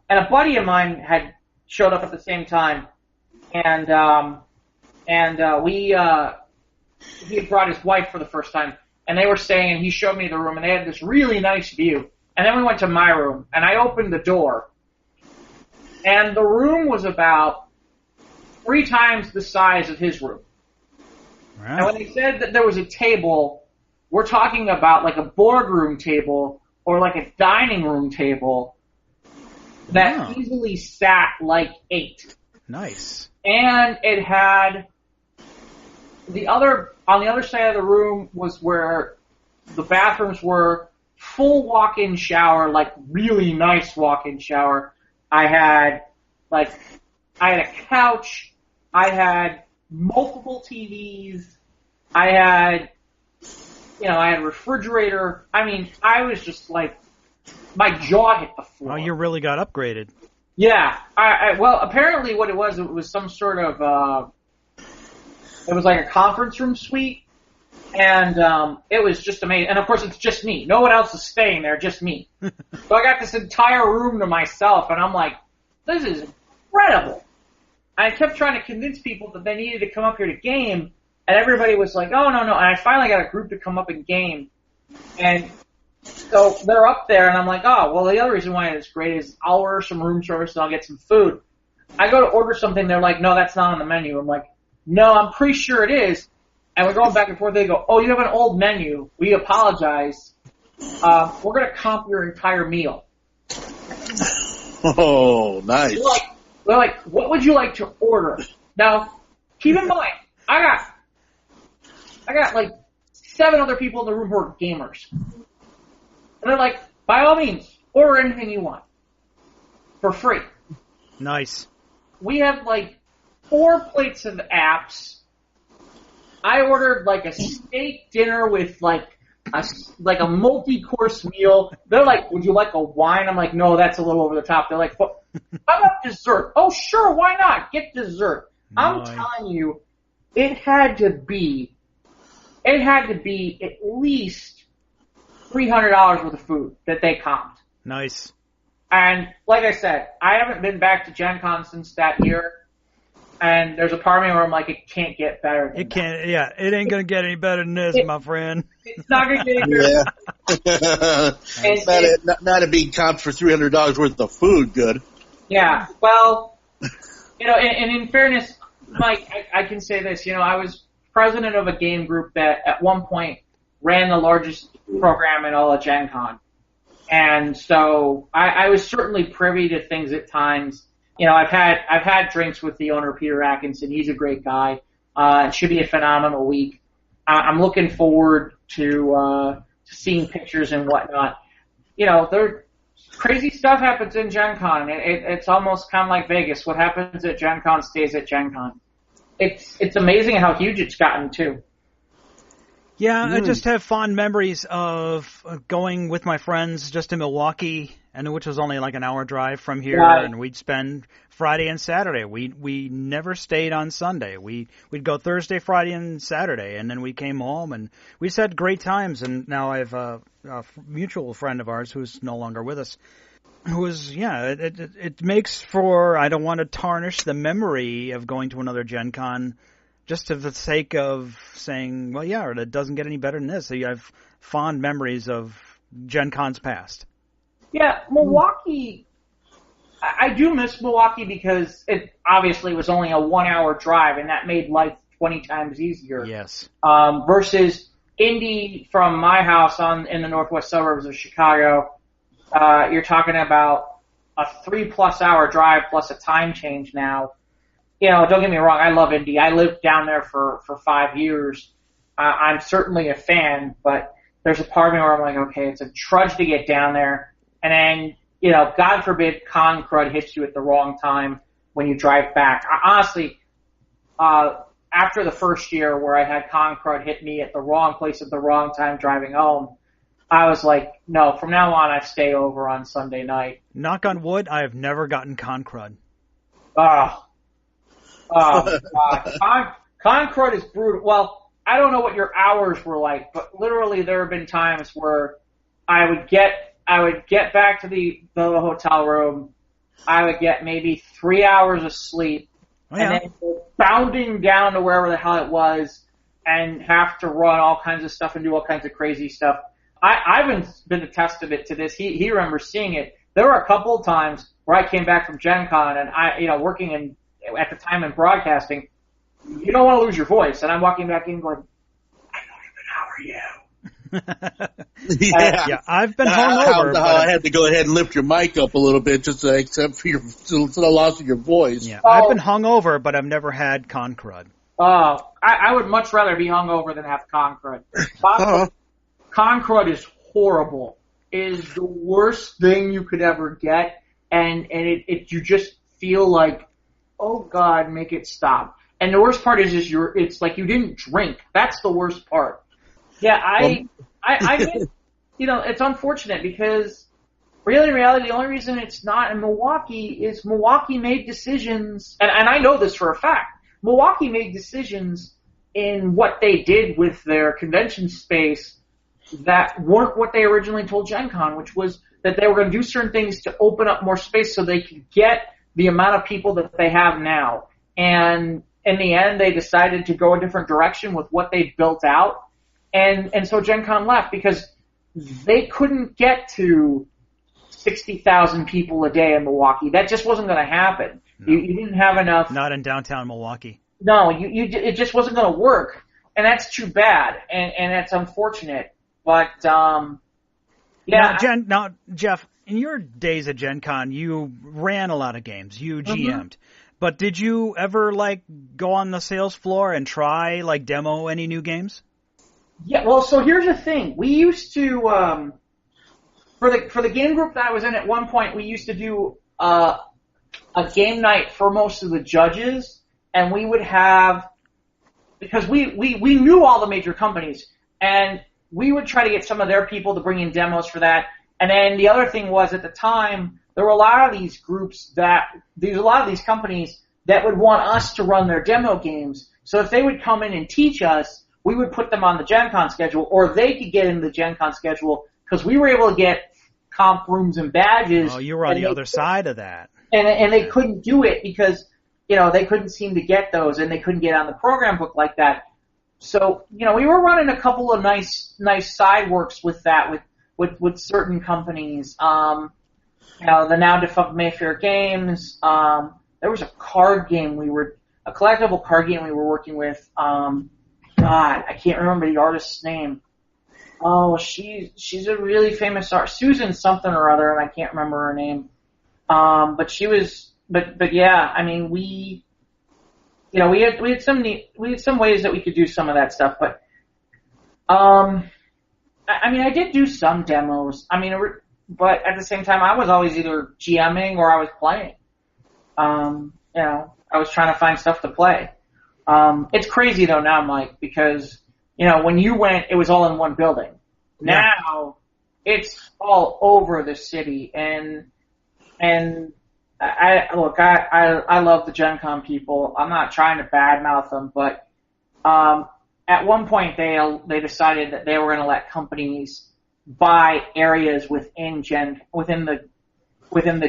And a buddy of mine had showed up at the same time, and he had brought his wife for the first time, and they were staying, and he showed me the room, and they had this really nice view. And then we went to my room, and I opened the door, and the room was about 3 times the size of his room. Wow. And when they said that there was a table, we're talking about like a boardroom table or like a dining room table that easily sat like 8. Nice. And it had on the other side of the room was where the bathrooms were, full walk-in shower, like really nice walk-in shower. I had a couch. I had multiple TVs. I had a refrigerator. I mean, I was just like, my jaw hit the floor. Oh, you really got upgraded. Yeah. Well, apparently what it was some sort of, it was like a conference room suite. And it was just amazing. And, of course, it's just me. No one else is staying there, just me. So I got this entire room to myself, and I'm like, this is incredible. I kept trying to convince people that they needed to come up here to game, and everybody was like, oh, no. And I finally got a group to come up and game. And so they're up there, and I'm like, oh, well, the other reason why it's great is I'll order some room service and I'll get some food. I go to order something, they're like, no, that's not on the menu. I'm like, no, I'm pretty sure it is. And we're going back and forth. They go, oh, you have an old menu. We apologize. We're going to comp your entire meal. Oh, nice. They're like, what would you like to order? Now, keep in mind, I got like 7 other people in the room who are gamers. And they're like, by all means, order anything you want. For free. Nice. We have like 4 plates of apps. I ordered like a steak dinner with like a multi-course meal. They're like, would you like a wine? I'm like, no, that's a little over the top. They're like, how about dessert? Oh, sure, why not? Get dessert. I'm telling you, it had to be at least $300 worth of food that they comped. Nice. And like I said, I haven't been back to Gen Con since that year. And there's a part of me where I'm like, it can't get better than It can't, yeah, it ain't going to get any better than this, my friend. It's not going to get any better. Yeah. Not it being comped for $300 worth of food, good. Yeah, well, and in fairness, Mike, I can say this. I was president of a game group that at one point ran the largest program in all of Gen Con. And so I was certainly privy to things at times. I've had drinks with the owner, Peter Atkinson. He's a great guy. It should be a phenomenal week. I'm looking forward to seeing pictures and whatnot. Crazy stuff happens in Gen Con. It's almost kind of like Vegas. What happens at Gen Con stays at Gen Con. It's amazing how huge it's gotten too. Yeah, I just have fond memories of going with my friends just to Milwaukee, and which was only like an hour drive from here, right. And we'd spend Friday and Saturday. We never stayed on Sunday. We'd go Thursday, Friday, and Saturday, and then we came home, and we just had great times. And now I have a mutual friend of ours who's no longer with us, who is, it makes for, I don't want to tarnish the memory of going to another Gen Con, just for the sake of saying, well, yeah, it doesn't get any better than this. So you have fond memories of Gen Cons past. Yeah, Milwaukee, I do miss Milwaukee because it obviously was only a 1 hour drive, and that made life 20 times easier. Yes. Versus Indy from my house in the northwest suburbs of Chicago, you're talking about a 3+ hour drive plus a time change now. Don't get me wrong, I love Indy. I lived down there for 5 years. I'm certainly a fan, but there's a part of me where I'm like, okay, it's a trudge to get down there. And then, God forbid con crud hits you at the wrong time when you drive back. Honestly, after the first year where I had con crud hit me at the wrong place at the wrong time driving home, I was like, no, from now on I stay over on Sunday night. Knock on wood, I have never gotten con crud. Con crud is brutal. Well, I don't know what your hours were like, but literally there have been times where I would get back to the hotel room. I would get maybe 3 hours of sleep, and then go bounding down to wherever the hell it was, and have to run all kinds of stuff and do all kinds of crazy stuff. I've been a test of it to this. He remembers seeing it. There were a couple of times where I came back from Gen Con and working at the time in broadcasting, you don't want to lose your voice. And I'm walking back in going, I don't even know, how are you? Yeah, I've been hungover. I had to go ahead and lift your mic up a little bit just to accept for the loss of your voice. Yeah, I've been hungover, but I've never had con crud. I would much rather be hungover than have con crud. Con crud is horrible. It is the worst thing you could ever get, and you just feel like, oh God, make it stop. And the worst part is it's like you didn't drink. That's the worst part. Yeah, it's unfortunate because really in reality, the only reason it's not in Milwaukee is Milwaukee made decisions, and I know this for a fact. Milwaukee made decisions in what they did with their convention space that weren't what they originally told Gen Con, which was that they were going to do certain things to open up more space so they could get the amount of people that they have now. And in the end, they decided to go a different direction with what they built out. And so Gen Con left because they couldn't get to 60,000 people a day in Milwaukee. That just wasn't going to happen. No. You didn't have enough. Not in downtown Milwaukee. No, it just wasn't going to work. And that's too bad. And that's unfortunate. But, yeah. Now, Jeff, in your days at Gen Con, you ran a lot of games. You GM'd. Mm-hmm. But did you ever, go on the sales floor and try, demo any new games? Yeah, well, so here's the thing. We used to, for the game group that I was in at one point, we used to do a game night for most of the judges, and we would have, because we knew all the major companies, and we would try to get some of their people to bring in demos for that. And then the other thing was, at the time, there were a lot of these groups a lot of these companies that would want us to run their demo games. So if they would come in and teach us, we would put them on the Gen Con schedule, or they could get into the Gen Con schedule, because we were able to get comp rooms and badges. Oh, you were on the other side of that. And they couldn't do it because they couldn't seem to get those, and they couldn't get on the program book like that. So, we were running a couple of nice side works with that, with certain companies. The now defunct Mayfair Games. There was a collectible card game we were working with. God, I can't remember the artist's name. Oh, she's a really famous artist, Susan something or other, and I can't remember her name. But she was, but yeah, I mean, we had some ways that we could do some of that stuff, but, I did do some demos. But at the same time, I was always either GMing or I was playing. I was trying to find stuff to play. It's crazy though now, Mike, because, when you went, it was all in one building. Yeah. Now, it's all over the city, and I love the Gen Con people. I'm not trying to badmouth them, but, at one point they decided that they were going to let companies buy areas within the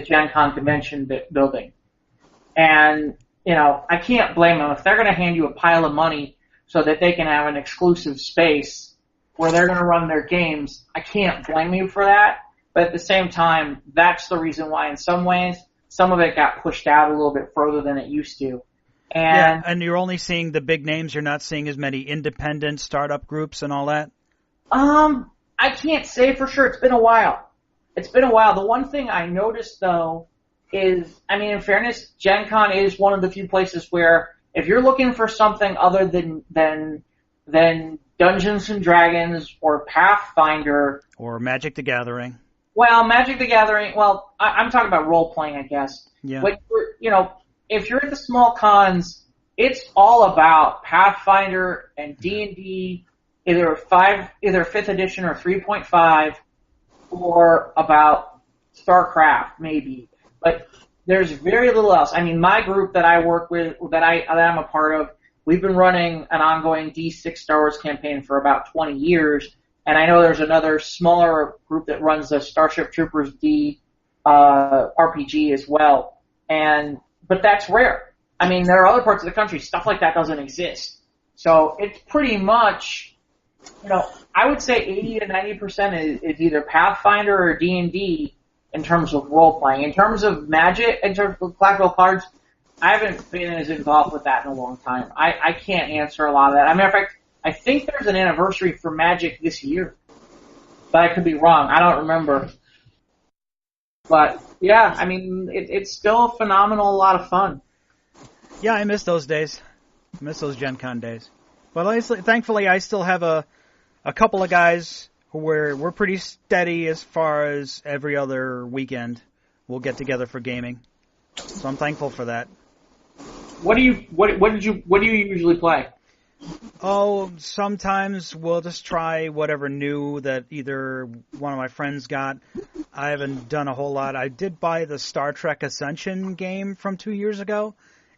Gen Con convention building. And, I can't blame them. If they're going to hand you a pile of money so that they can have an exclusive space where they're going to run their games, I can't blame you for that. But at the same time, that's the reason why in some ways, some of it got pushed out a little bit further than it used to. And you're only seeing the big names. You're not seeing as many independent startup groups and all that? I can't say for sure. It's been a while. The one thing I noticed, though, is, in fairness, Gen Con is one of the few places where if you're looking for something other than Dungeons and Dragons or Pathfinder. Or Magic the Gathering. Well, Magic the Gathering, I'm talking about role-playing, I guess. Yeah. But, if you're at the small cons, it's all about Pathfinder and D&D, either 5th edition or 3.5, or about StarCraft, maybe. But there's very little else. My group that I work with, that I'm a part of, we've been running an ongoing D6 Star Wars campaign for about 20 years, and I know there's another smaller group that runs the Starship Troopers D RPG as well. But that's rare. There are other parts of the country, stuff like that doesn't exist. So it's pretty much, I would say 80 to 90% is either Pathfinder or D&D in terms of role-playing. In terms of Magic, in terms of collectible cards, I haven't been as involved with that in a long time. I can't answer a lot of that. In fact, I think there's an anniversary for Magic this year. But I could be wrong. I don't remember. But, yeah, it's still a phenomenal, a lot of fun. Yeah, I miss those days. I miss those Gen Con days. But thankfully, I still have a couple of guys who we're pretty steady as far as every other weekend we'll get together for gaming. So I'm thankful for that. What do you usually play? Oh, sometimes we'll just try whatever new that either one of my friends got. I haven't done a whole lot. I did buy the Star Trek Ascension game from 2 years ago,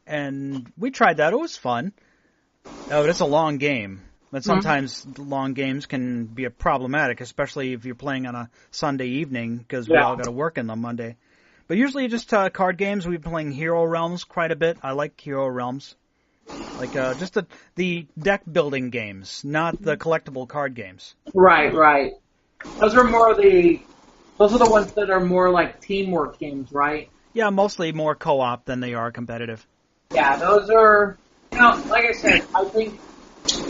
and we tried that. It was fun. Oh, but it's a long game. But sometimes long games can be problematic, especially if you're playing on a Sunday evening, because we all got to work on Monday. But usually just card games. We've been playing Hero Realms quite a bit. I like Hero Realms. Like just the deck building games, not the collectible card games. Right. Those are the ones that are more like teamwork games, right? Yeah, mostly more co-op than they are competitive. Yeah, those are, like I said, I think,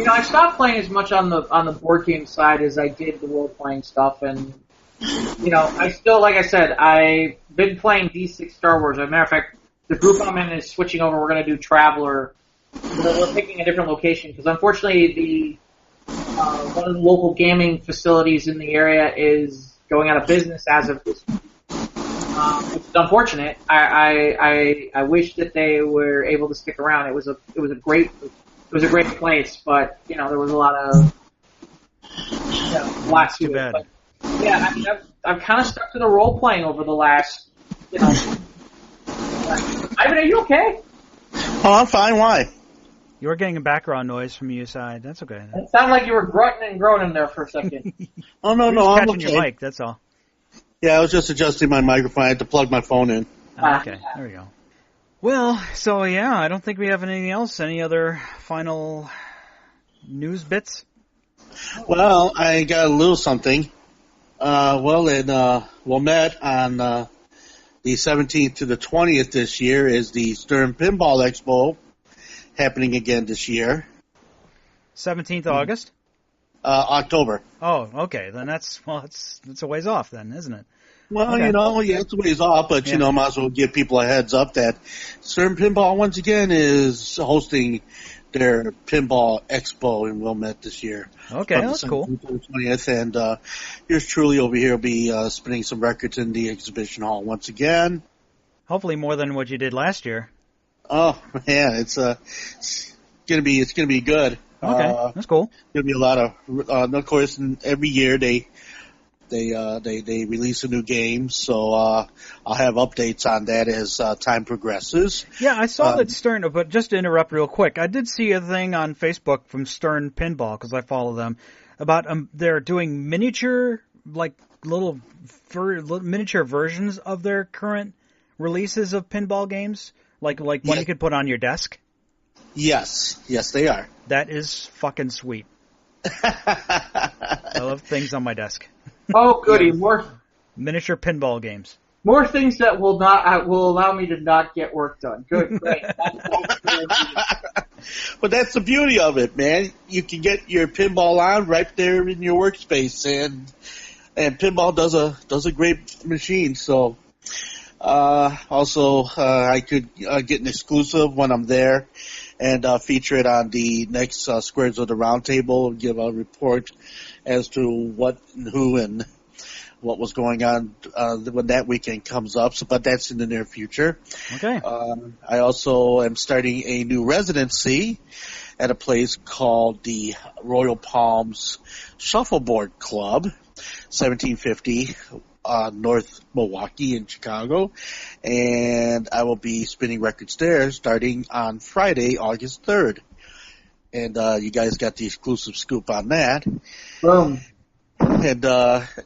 I stopped playing as much on the board game side as I did the role-playing stuff, and, I still, like I said, I've been playing D6 Star Wars. As a matter of fact, the group I'm in is switching over. We're going to do Traveler. We're picking a different location, because unfortunately one of the local gaming facilities in the area is going out of business as of this week. Which is unfortunate. I wish that they were able to stick around. It was a great place, but there was a lot of lots too bad. But, yeah, I've kind of stuck to the role playing over the last Ivan, are you okay? Oh, I'm fine. Why? You were getting a background noise from your side. That's okay. It sounded like you were grunting and groaning there for a second. Oh no, I'm okay. Your mic. That's all. Yeah, I was just adjusting my microphone. I had to plug my phone in. Okay, there we go. Well, so yeah, I don't think we have anything else. Any other final news bits? Well, I got a little something. In Wilmette on the 17th to the 20th this year is the Stern Pinball Expo, happening again this year. 17th August? October. Oh, okay. Then it's a ways off then, isn't it? Well, Okay. It's a ways off, but, might as well give people a heads up that Stern Pinball, once again, is hosting their Pinball Expo in Wilmette this year. Okay, that's cool. 20th, and yours truly over here will be spinning some records in the exhibition hall once again. Hopefully more than what you did last year. Oh, man, it's gonna be good. Okay, that's cool. Gonna be a lot of course, and every year they release a new game, so I'll have updates on that as time progresses. Yeah, I saw that Stern, but just to interrupt real quick, I did see a thing on Facebook from Stern Pinball, because I follow them, about they're doing miniature, like little miniature versions of their current releases of pinball games, like one you could put on your desk. Yes, they are. That is fucking sweet. I love things on my desk. Oh, goody! More Miniature pinball games. More things that will allow me to not get work done. Good, great. But that's the beauty of it, man. You can get your pinball on right there in your workspace, and pinball does a great machine. So, I could get an exclusive when I'm there, and feature it on the next Squares of the Roundtable, and give a report as to what and who and what was going on when that weekend comes up. But that's in the near future. Okay. I also am starting a new residency at a place called the Royal Palms Shuffleboard Club, 1750 North Milwaukee in Chicago, and I will be spinning records there starting on Friday, August 3rd. And you guys got the exclusive scoop on that. Boom. And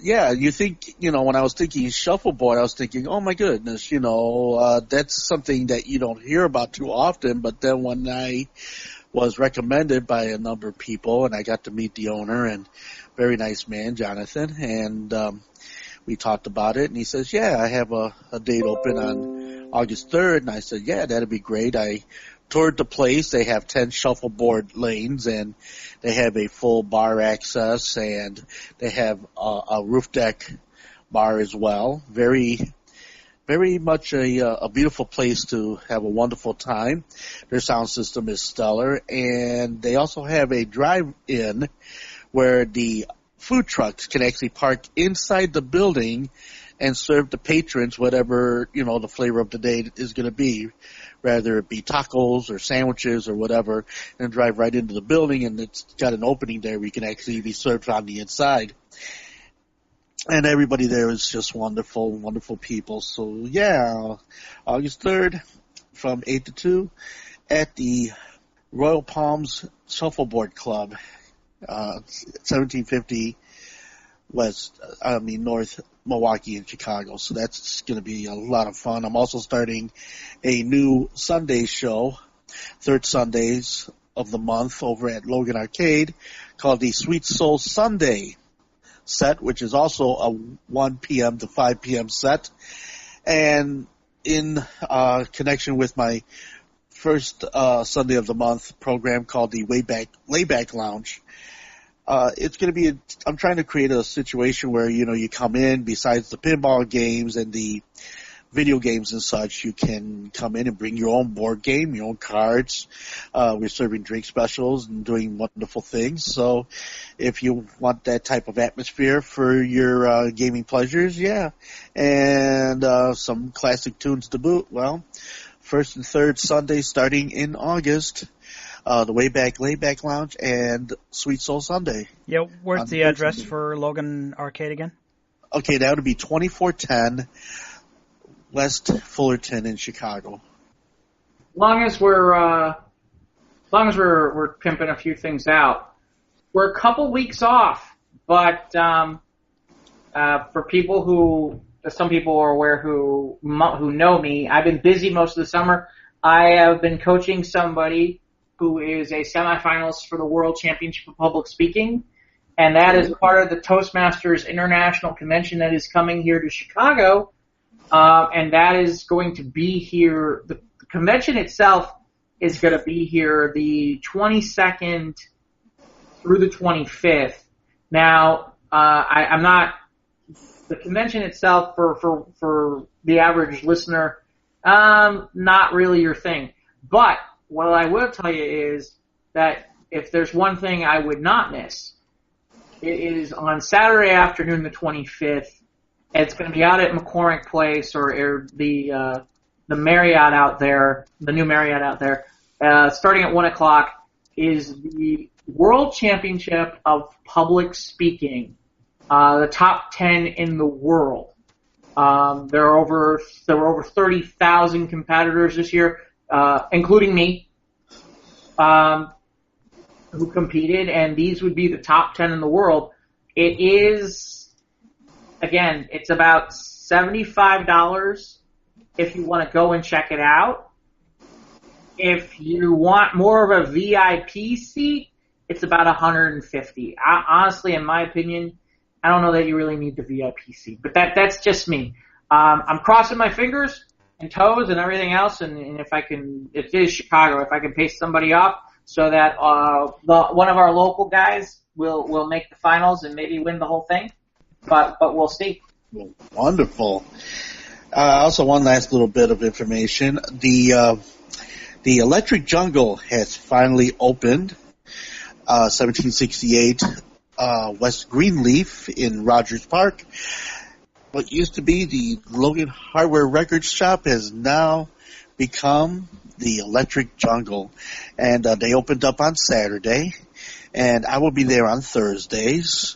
you think, when I was thinking shuffleboard, I was thinking, oh my goodness, that's something that you don't hear about too often. But then when I was recommended by a number of people, and I got to meet the owner, and very nice man, Jonathan, and we talked about it, and he says, yeah, I have a date open on August 3rd. And I said, yeah, that'd be great. I toured the place. They have 10 shuffleboard lanes, and they have a full bar access, and they have a roof deck bar as well. Very, very much a beautiful place to have a wonderful time. Their sound system is stellar, and they also have a drive-in where the food trucks can actually park inside the building and serve the patrons whatever, the flavor of the day is going to be, rather it be tacos or sandwiches or whatever, and drive right into the building, and it's got an opening there where you can actually be served on the inside. And everybody there is just wonderful, wonderful people. So, yeah, August 3rd from 8 to 2 at the Royal Palms Shuffleboard Club, 1750 North Milwaukee in Chicago. So that's going to be a lot of fun. I'm also starting a new Sunday show, third Sundays of the month over at Logan Arcade, called the Sweet Soul Sunday set, which is also a 1 p.m. to 5 p.m. set. And in connection with my first Sunday of the month program called the Layback Lounge, it's going to be, I'm trying to create a situation where, you come in, besides the pinball games and the video games and such, you can come in and bring your own board game, your own cards. We're serving drink specials and doing wonderful things. So if you want that type of atmosphere for your gaming pleasures, yeah. And some classic tunes to boot, well, first and third Sunday starting in August. The Layback Lounge and Sweet Soul Sunday. Yeah, where's the address for Logan Arcade again? Okay, that would be 2410 West Fullerton in Chicago. As long as we're pimping a few things out, we're a couple weeks off. But for people some people are aware who know me, I've been busy most of the summer. I have been coaching somebody who is a semifinalist for the World Championship of Public Speaking, and that is part of the Toastmasters International Convention that is coming here to Chicago, and that is going to be here. The convention itself is going to be here the 22nd through the 25th. Now, I'm not, the convention itself for the average listener, not really your thing. But what I will tell you is that if there's one thing I would not miss, it is on Saturday afternoon, the 25th. It's going to be out at McCormick Place or the Marriott out there, the new Marriott out there. Starting at 1 o'clock is the World Championship of Public Speaking, the top 10 in the world. There were over 30,000 competitors this year, including me, who competed, and these would be the top 10 in the world. It is, again, it's about $75 if you want to go and check it out. If you want more of a VIP seat, it's about $150. Honestly, in my opinion, I don't know that you really need the VIP seat, but that's just me. I'm crossing my fingers and toes and everything else, and if it is Chicago, if I can pace somebody off so that one of our local guys will make the finals and maybe win the whole thing, but we'll see. Wonderful. Also, one last little bit of information: the Electric Jungle has finally opened. 1768 West Greenleaf in Rogers Park. What used to be the Logan Hardware Records Shop has now become the Electric Jungle. And they opened up on Saturday, and I will be there on Thursdays.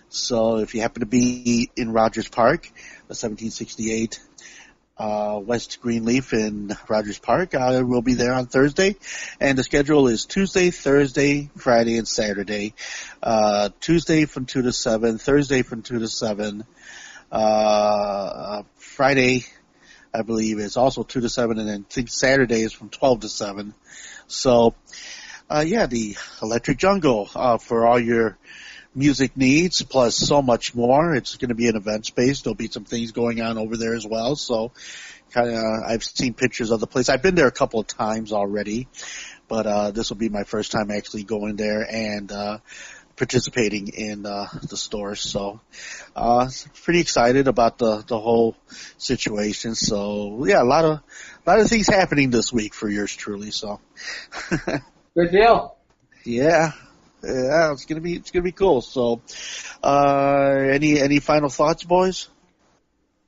So if you happen to be in Rogers Park, 1768 West Greenleaf in Rogers Park, I will be there on Thursday. And the schedule is Tuesday, Thursday, Friday, and Saturday. Tuesday from 2 to 7, Thursday from 2 to 7, Friday, I believe, is also 2 to 7, and then I think Saturday is from 12 to 7. So, the Electric Jungle, for all your music needs, plus so much more. It's going to be an event space. There'll be some things going on over there as well. So, I've seen pictures of the place. I've been there a couple of times already, but this will be my first time actually going there and participating in the store. So, pretty excited about the whole situation. So, yeah, a lot of things happening this week for yours truly. So, good deal. Yeah. Yeah, it's gonna be cool. So, any final thoughts, boys?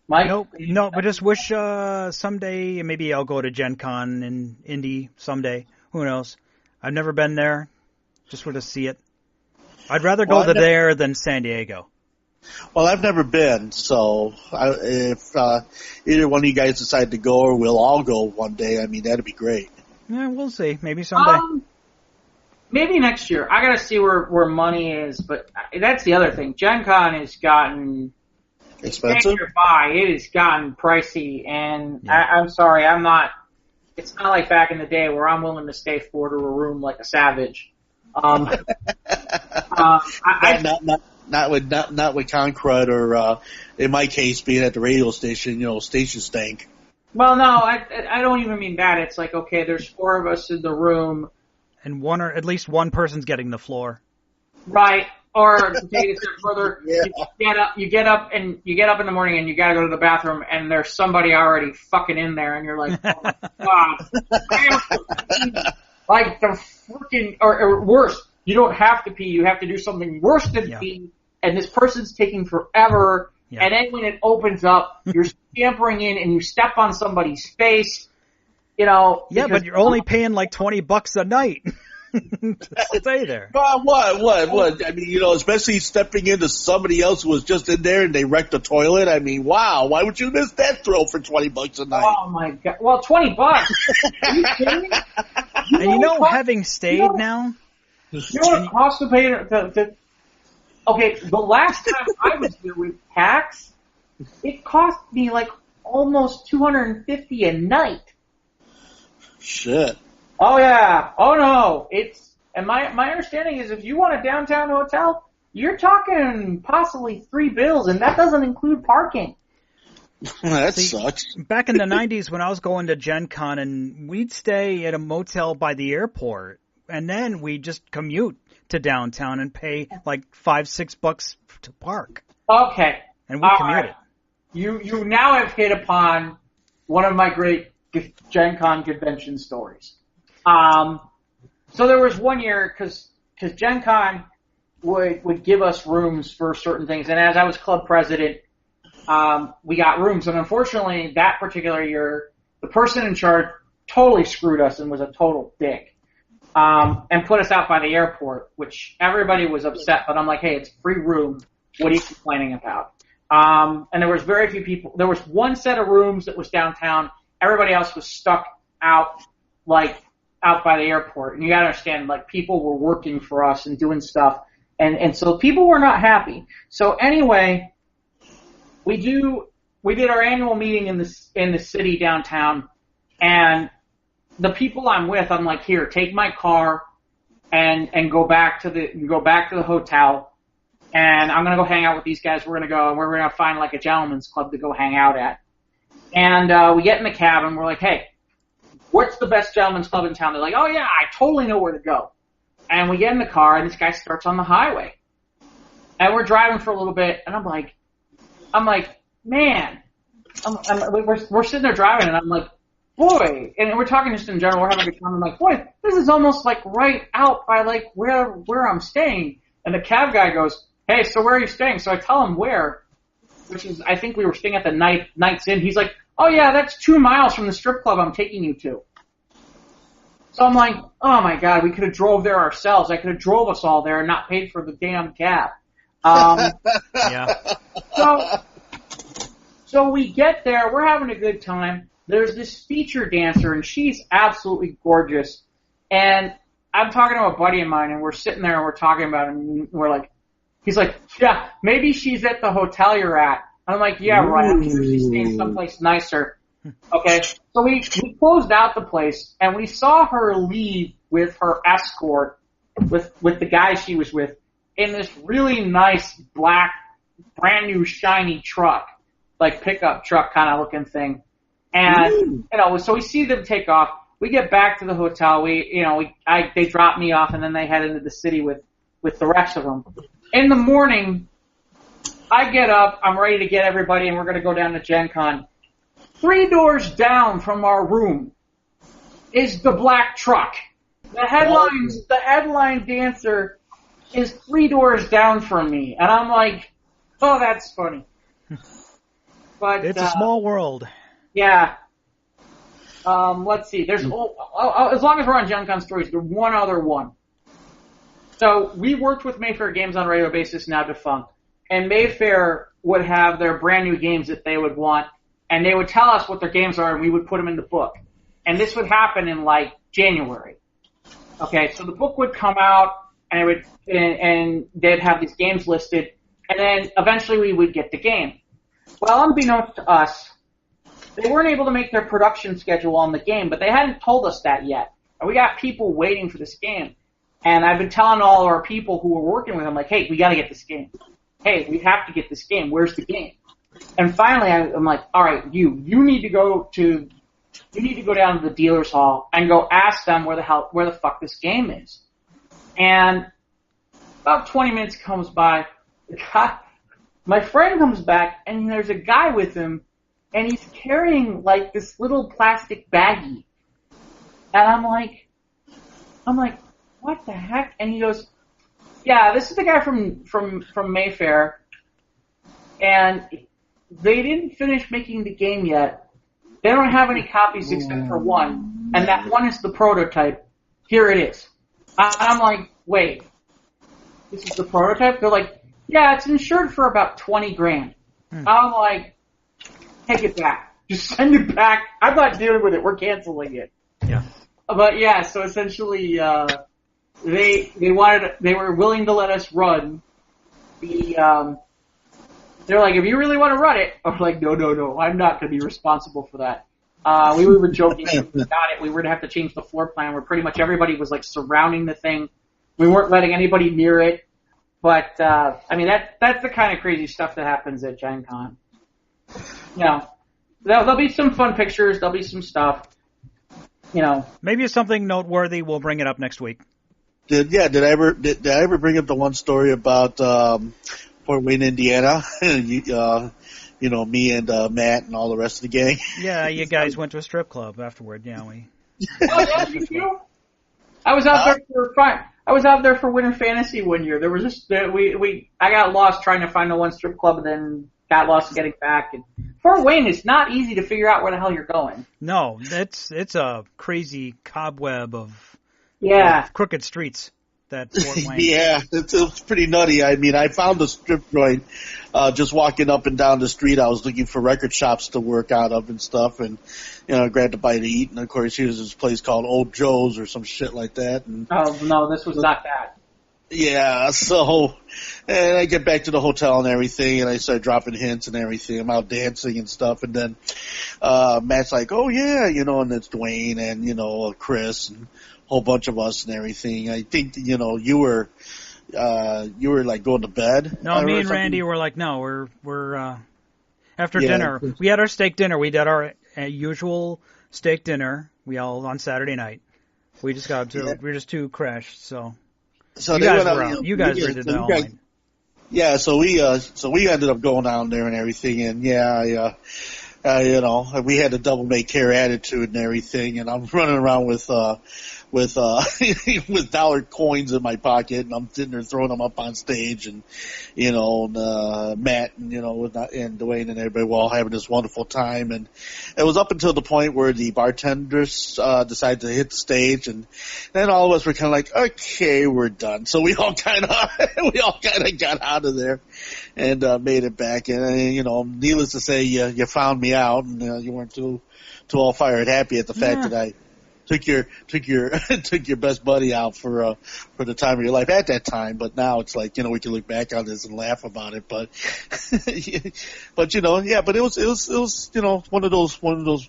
Mike? No, but just wish someday maybe I'll go to Gen Con in Indy someday. Who knows? I've never been there. Just want to see it. I'd rather go there than San Diego. Well, I've never been, so if either one of you guys decide to go, or we'll all go one day, I mean, that'd be great. Yeah, we'll see. Maybe someday. Maybe next year. I gotta see where money is, but that's the other thing. Gen Con has gotten expensive. It has gotten pricey, and yeah. I'm sorry, I'm not. It's not like back in the day where I'm willing to stay 4 to a room like a savage. Not with Concrete, or in my case, being at the radio station, station stank. Well, no, I don't even mean that. It's like, okay, there's 4 of us in the room. And at least one person's getting the floor. Right. Or to take it a step further, yeah. you get up in the morning and you gotta go to the bathroom and there's somebody already fucking in there and you're like, oh my God. Like the freaking, or worse, you don't have to pee, you have to do something worse than pee, and this person's taking forever, and then when it opens up, you're scampering in and you step on somebody's face. Yeah, but you're only paying like $20 a night to stay there. What? I mean, especially stepping into somebody else who was just in there and they wrecked the toilet. I mean, wow, why would you miss that thrill for $20 a night? Oh my God! Well, $20. Are you kidding me? And having stayed now, you know what it costs to pay Okay, the last time I was there with tax, it cost me like almost $250 a night. Shit. Oh yeah. Oh no. And my understanding is if you want a downtown hotel, you're talking possibly $3 and that doesn't include parking. That sucks. Back in the 90s when I was going to Gen Con, and we'd stay at a motel by the airport, and then we'd just commute to downtown and pay like $5-6 to park. Okay. And we commuted. Right. You now have hit upon one of my great Gen Con convention stories. So there was one year, because Gen Con would give us rooms for certain things, and as I was club president, we got rooms, and unfortunately that particular year, the person in charge totally screwed us and was a total dick, and put us out by the airport, which everybody was upset, but I'm like, hey, it's free room, what are you complaining about? And there was very few people, there was one set of rooms that was downtown, everybody else was stuck out by the airport, and you gotta understand, like, people were working for us and doing stuff, and so people were not happy. So anyway, we did our annual meeting in the city downtown, and the people I'm with, I'm like, here, take my car and go back to the hotel, and I'm gonna go hang out with these guys. We're gonna find like a gentleman's club to go hang out at. And we get in the cab and we're like, hey, what's the best gentleman's club in town? They're like, oh yeah, I totally know where to go. And we get in the car and this guy starts on the highway, and we're driving for a little bit, and I'm like, man, we're sitting there driving, and I'm like, boy, and we're talking just in general, we're having a good time. I'm like, boy, this is almost like right out by like where I'm staying. And the cab guy goes, hey, so where are you staying? So I tell him where, which is, I think we were staying at the Night's Inn. He's like, oh yeah, that's 2 miles from the strip club I'm taking you to. So I'm like, oh my god, we could have drove there ourselves. I could have drove us all there and not paid for the damn cab. Yeah. So we get there, we're having a good time. There's this feature dancer, and she's absolutely gorgeous. And I'm talking to a buddy of mine, and we're sitting there and we're talking about it, and we're like, he's like, yeah, maybe she's at the hotel you're at. And I'm like, yeah, right. I'm sure she's staying someplace nicer. Okay. So we closed out the place, and we saw her leave with her escort, with the guy she was with, in this really nice black, brand new shiny truck, like pickup truck kind of looking thing. And, so we see them take off. We get back to the hotel. They drop me off, and then they head into the city with the rest of them. In the morning, I get up, I'm ready to get everybody, and we're going to go down to Gen Con. 3 doors down from our room is the black truck. The headline dancer is 3 doors down from me, and I'm like, oh, that's funny. But it's a small world. Yeah. Let's see. There's as long as we're on Gen Con stories, there's one other one. So we worked with Mayfair Games on a regular basis, now defunct, and Mayfair would have their brand new games that they would want, and they would tell us what their games are, and we would put them in the book. And this would happen in like January. Okay, so the book would come out, and and they'd have these games listed, and then eventually we would get the game. Well, unbeknownst to us, they weren't able to make their production schedule on the game, but they hadn't told us that yet. And we got people waiting for this game. And I've been telling all our people who were working with them, like, hey, we gotta get this game. Hey, we have to get this game. Where's the game? And finally, I'm like, all right, you need to go down to the dealer's hall and go ask them where the fuck this game is. And about 20 minutes comes by, my friend comes back, and there's a guy with him, and he's carrying like this little plastic baggie. And I'm like, what the heck? And he goes, yeah, this is the guy from Mayfair, and they didn't finish making the game yet. They don't have any copies except for one, and that one is the prototype. Here it is. I'm like, wait, this is the prototype? They're like, yeah, it's insured for about $20,000. I'm like, take it back. Just send it back. I'm not dealing with it. We're canceling it. Yeah. But yeah, so essentially, they were willing to let us run the, they're like, if you really want to run it, I'm like, no, I'm not going to be responsible for that. We were joking if we got it, we were going to have to change the floor plan where pretty much everybody was like surrounding the thing. We weren't letting anybody near it. But, I mean, that's the kind of crazy stuff that happens at Gen Con. You know, there'll be some fun pictures, there'll be some stuff, you know. Maybe it's something noteworthy, we'll bring it up next week. Did I ever bring up the one story about, Fort Wayne, Indiana? You know, me and Matt and all the rest of the gang. Yeah, you guys went to a strip club afterward, yeah. Oh, yeah, you too? I was out there for Winter Fantasy one year. There was just I got lost trying to find the one strip club and then got lost getting back. And Fort Wayne is not easy to figure out where the hell you're going. No, it's a crazy cobweb of crooked streets. That Fort Wayne. Yeah, it's pretty nutty. I mean, I found a strip joint just walking up and down the street. I was looking for record shops to work out of and stuff, and you know, I grabbed a bite to eat. And of course, here's this place called Old Joe's or some shit like that. And oh no, this was not that. Yeah, so and I get back to the hotel and everything, and I start dropping hints and everything. I'm out dancing and stuff, and then Matt's like, "Oh yeah, you know," and it's Dwayne and you know Chris and whole bunch of us and everything. I think, you know, you were like going to bed. No, me and Randy were like, no, we're after dinner. We had our steak dinner. We did our usual steak dinner. We all on Saturday night. We just got to, we were just too crashed. So you guys were out. You guys did that all night. Yeah, so we ended up going down there and everything, and you know, we had a double make care attitude and everything, and I'm running around with dollar coins in my pocket, and I'm sitting there throwing them up on stage, and you know, Matt and you know, and Dwayne and everybody were all having this wonderful time, and it was up until the point where the bartenders decided to hit the stage, and then all of us were kind of like, okay, we're done. So we all kind of got out of there and made it back, and you know, needless to say, you found me out, and you weren't too all fired happy at the fact that I took your best buddy out for the time of your life at that time, but now it's like, you know, we can look back on this and laugh about it, but but you know, yeah, but it was you know, one of those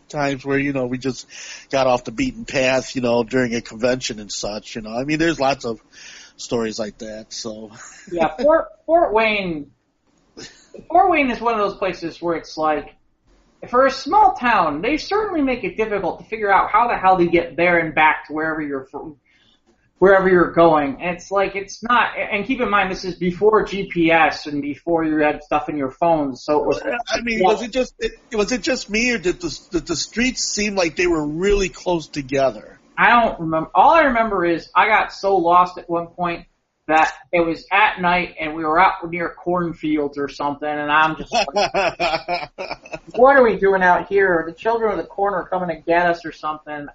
times where, you know, we just got off the beaten path, you know, during a convention and such, you know. I mean, there's lots of stories like that, so. Yeah, Fort Wayne is one of those places where it's like, for a small town, they certainly make it difficult to figure out how the hell to get there and back to wherever you're going. And it's like, it's not, and keep in mind, this is before GPS and before you had stuff in your phones, so it was. I mean, was it just me, or did the streets seem like they were really close together? I don't remember. All I remember is I got so lost at one point that it was at night and we were out near cornfields or something, and I'm just like, what are we doing out here? Are the children of the corn are coming to get us or something?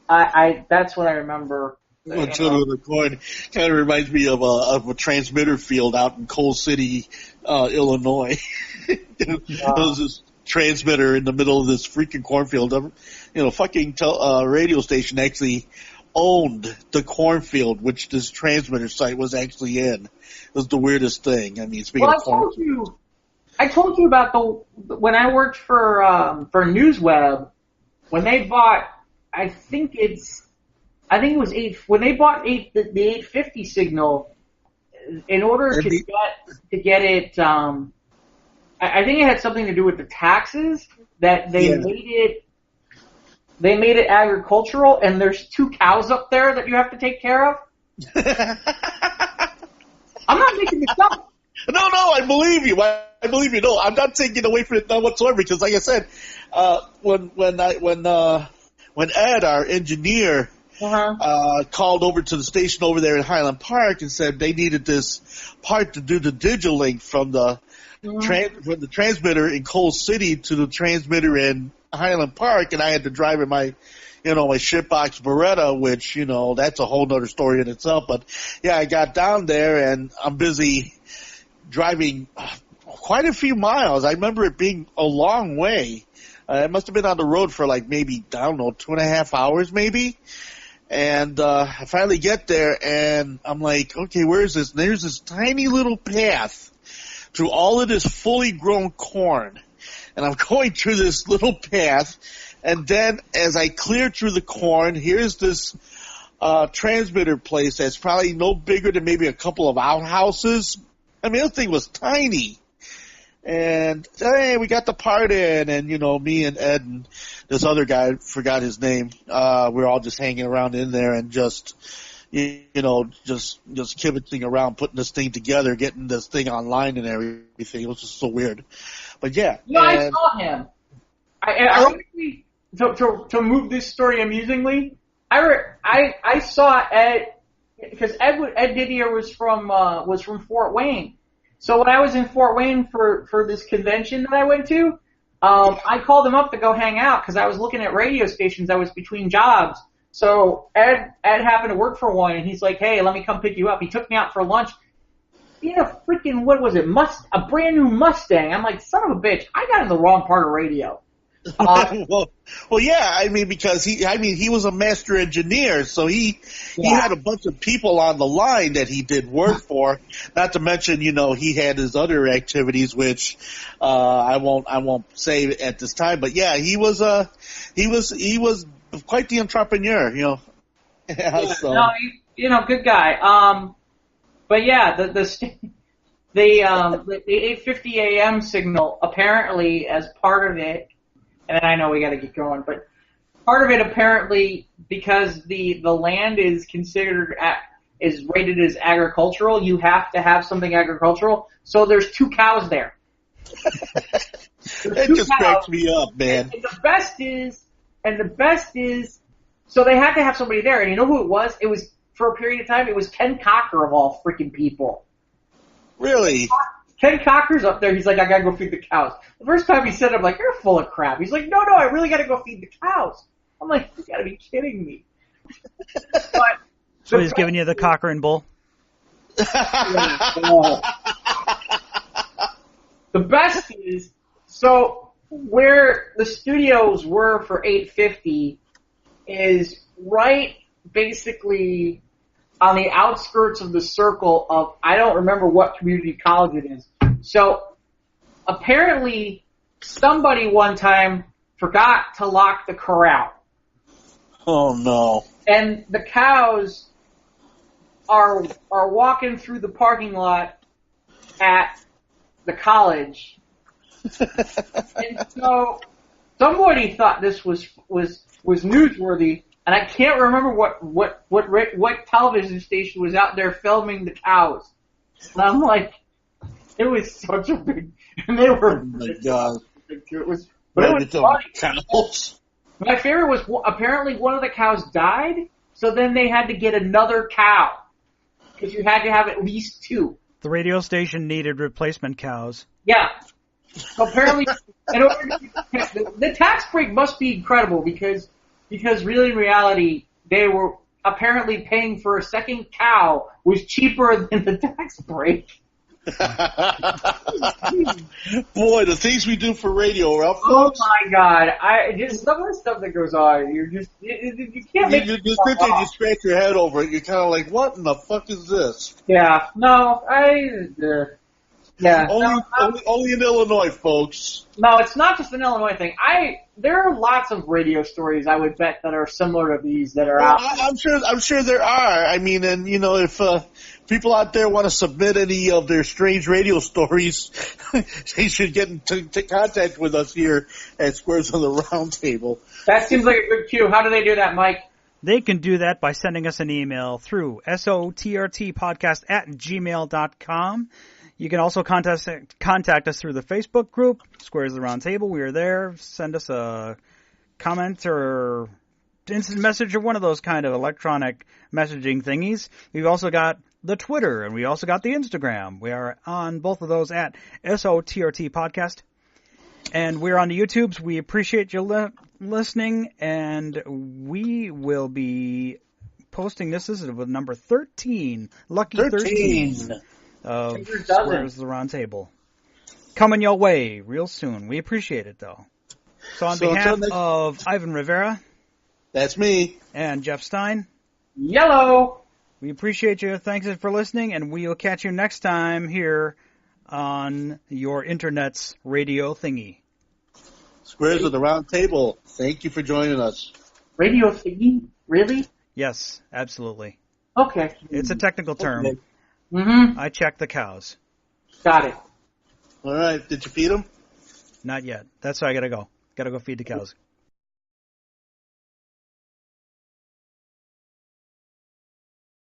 That's what I remember. Well, children of the corn kind of reminds me of a transmitter field out in Coal City, Illinois. There was this transmitter in the middle of this freaking cornfield. You know, fucking radio station actually owned the cornfield which this transmitter site was actually in. It was the weirdest thing. I mean, speaking of corn. I told you about when I worked for NewsWeb, when they bought, I think it was when they bought the 850 signal, in order to get it, I think it had something to do with the taxes, that they made it agricultural, and there's 2 cows up there that you have to take care of. I'm not making this up. No, I believe you. I believe you. No, I'm not taking away from it none whatsoever, because like I said, when Ed, our engineer, called over to the station over there in Highland Park and said they needed this part to do the digilink from the from the transmitter in Coal City to the transmitter in Highland Park, and I had to drive in my shitbox Beretta, which, you know, that's a whole nother story in itself. But yeah, I got down there and I'm busy driving quite a few miles. I remember it being a long way. I must have been on the road for like maybe, I don't know, 2.5 hours maybe. And I finally get there and I'm like, okay, where is this? And there's this tiny little path through all of this fully grown corn. and I'm going through this little path, and then as I clear through the corn, here's this transmitter place that's probably no bigger than maybe a couple of outhouses. I mean, the thing was tiny. And, hey, we got the part in, and, me and Ed and this other guy, forgot his name, we were all just hanging around in there and just kibitzing around, putting this thing together, getting this thing online and everything. It was just so weird. But, yeah. I saw him. Ironically, to move this story amusingly, I saw Ed, because Ed Didier was from Fort Wayne. So when I was in Fort Wayne for this convention that I went to, I called him up to go hang out because I was looking at radio stations. I was between jobs. So Ed happened to work for one, and he's like, "Hey, let me come pick you up." He took me out for lunch. He had a freaking, what was it, a brand new Mustang. I'm like, son of a bitch, I got in the wrong part of radio. Well, yeah. I mean, because he was a master engineer, so he had a bunch of people on the line that he did work for. Not to mention, he had his other activities, which I won't say at this time. But yeah, he was quite the entrepreneur, Yeah, so. No, good guy. But yeah, the 8:50 a.m. signal apparently as part of it. And I know we got to get going, but part of it apparently because the land is is rated as agricultural, you have to have something agricultural. So there's 2 cows there. That just cracks me up, man. And the best is, so they had to have somebody there, and you know who it was? It was for a period of time. It was Ken Cocker of all freaking people. Really? Ken Cocker's up there. He's like, I gotta go feed the cows. The first time he said it, I'm like, you're full of crap. He's like, no, I really gotta go feed the cows. I'm like, you gotta be kidding me. But so he's giving you the Cocker and Bull? The best is, so where the studios were for 850 is right basically on the outskirts of the circle of, I don't remember what community college it is. So apparently somebody one time forgot to lock the corral. Oh no. And the cows are walking through the parking lot at the college. And so somebody thought this was newsworthy, and I can't remember what television station was out there filming the cows. And I'm like, it was such a big, and they were. Oh my God. It was, but it was funny. Cows. My favorite was apparently one of the cows died, so then they had to get another cow because you had to have at least 2. The radio station needed replacement cows. Yeah. So apparently, in order to, the tax break must be incredible because really in reality they were apparently paying for a second cow was cheaper than the tax break. Boy, the things we do for radio, Ralph. Oh my God! Just some of the stuff that goes on, you can't make. You just sit there and you scratch your head over it. You're kind of like, what in the fuck is this? Yeah. No. Yeah. Only in Illinois, folks. No, it's not just an Illinois thing. There are lots of radio stories I would bet that are similar to these that are out. I'm sure there are. I mean, and if people out there want to submit any of their strange radio stories, they should get into contact with us here at Squares on the Round Table. That seems like a good cue. How do they do that, Mike? They can do that by sending us an email through sotrtpodcast@gmail.com. You can also contact us through the Facebook group, Squares of the Round Table. We are there. Send us a comment or instant message or one of those kind of electronic messaging thingies. We've also got the Twitter, and we also got the Instagram. We are on both of those at SOTRT Podcast. And we're on the YouTubes. We appreciate you listening, and we will be posting this. This is with number 13. Lucky 13. Of Squares of the Round Table. Coming your way real soon. We appreciate it, though. So on behalf of Ivan Rivera. That's me. And Jeff Stein. Yellow. We appreciate you. Thanks for listening, and we will catch you next time here on your internet's radio thingy. Squares of the Round Table, thank you for joining us. Radio thingy? Really? Yes, absolutely. Okay. It's a technical term. Okay. Mm-hmm. I check the cows. Got it. All right, did you feed them? Not yet. That's why I gotta go. Gotta go feed the cows.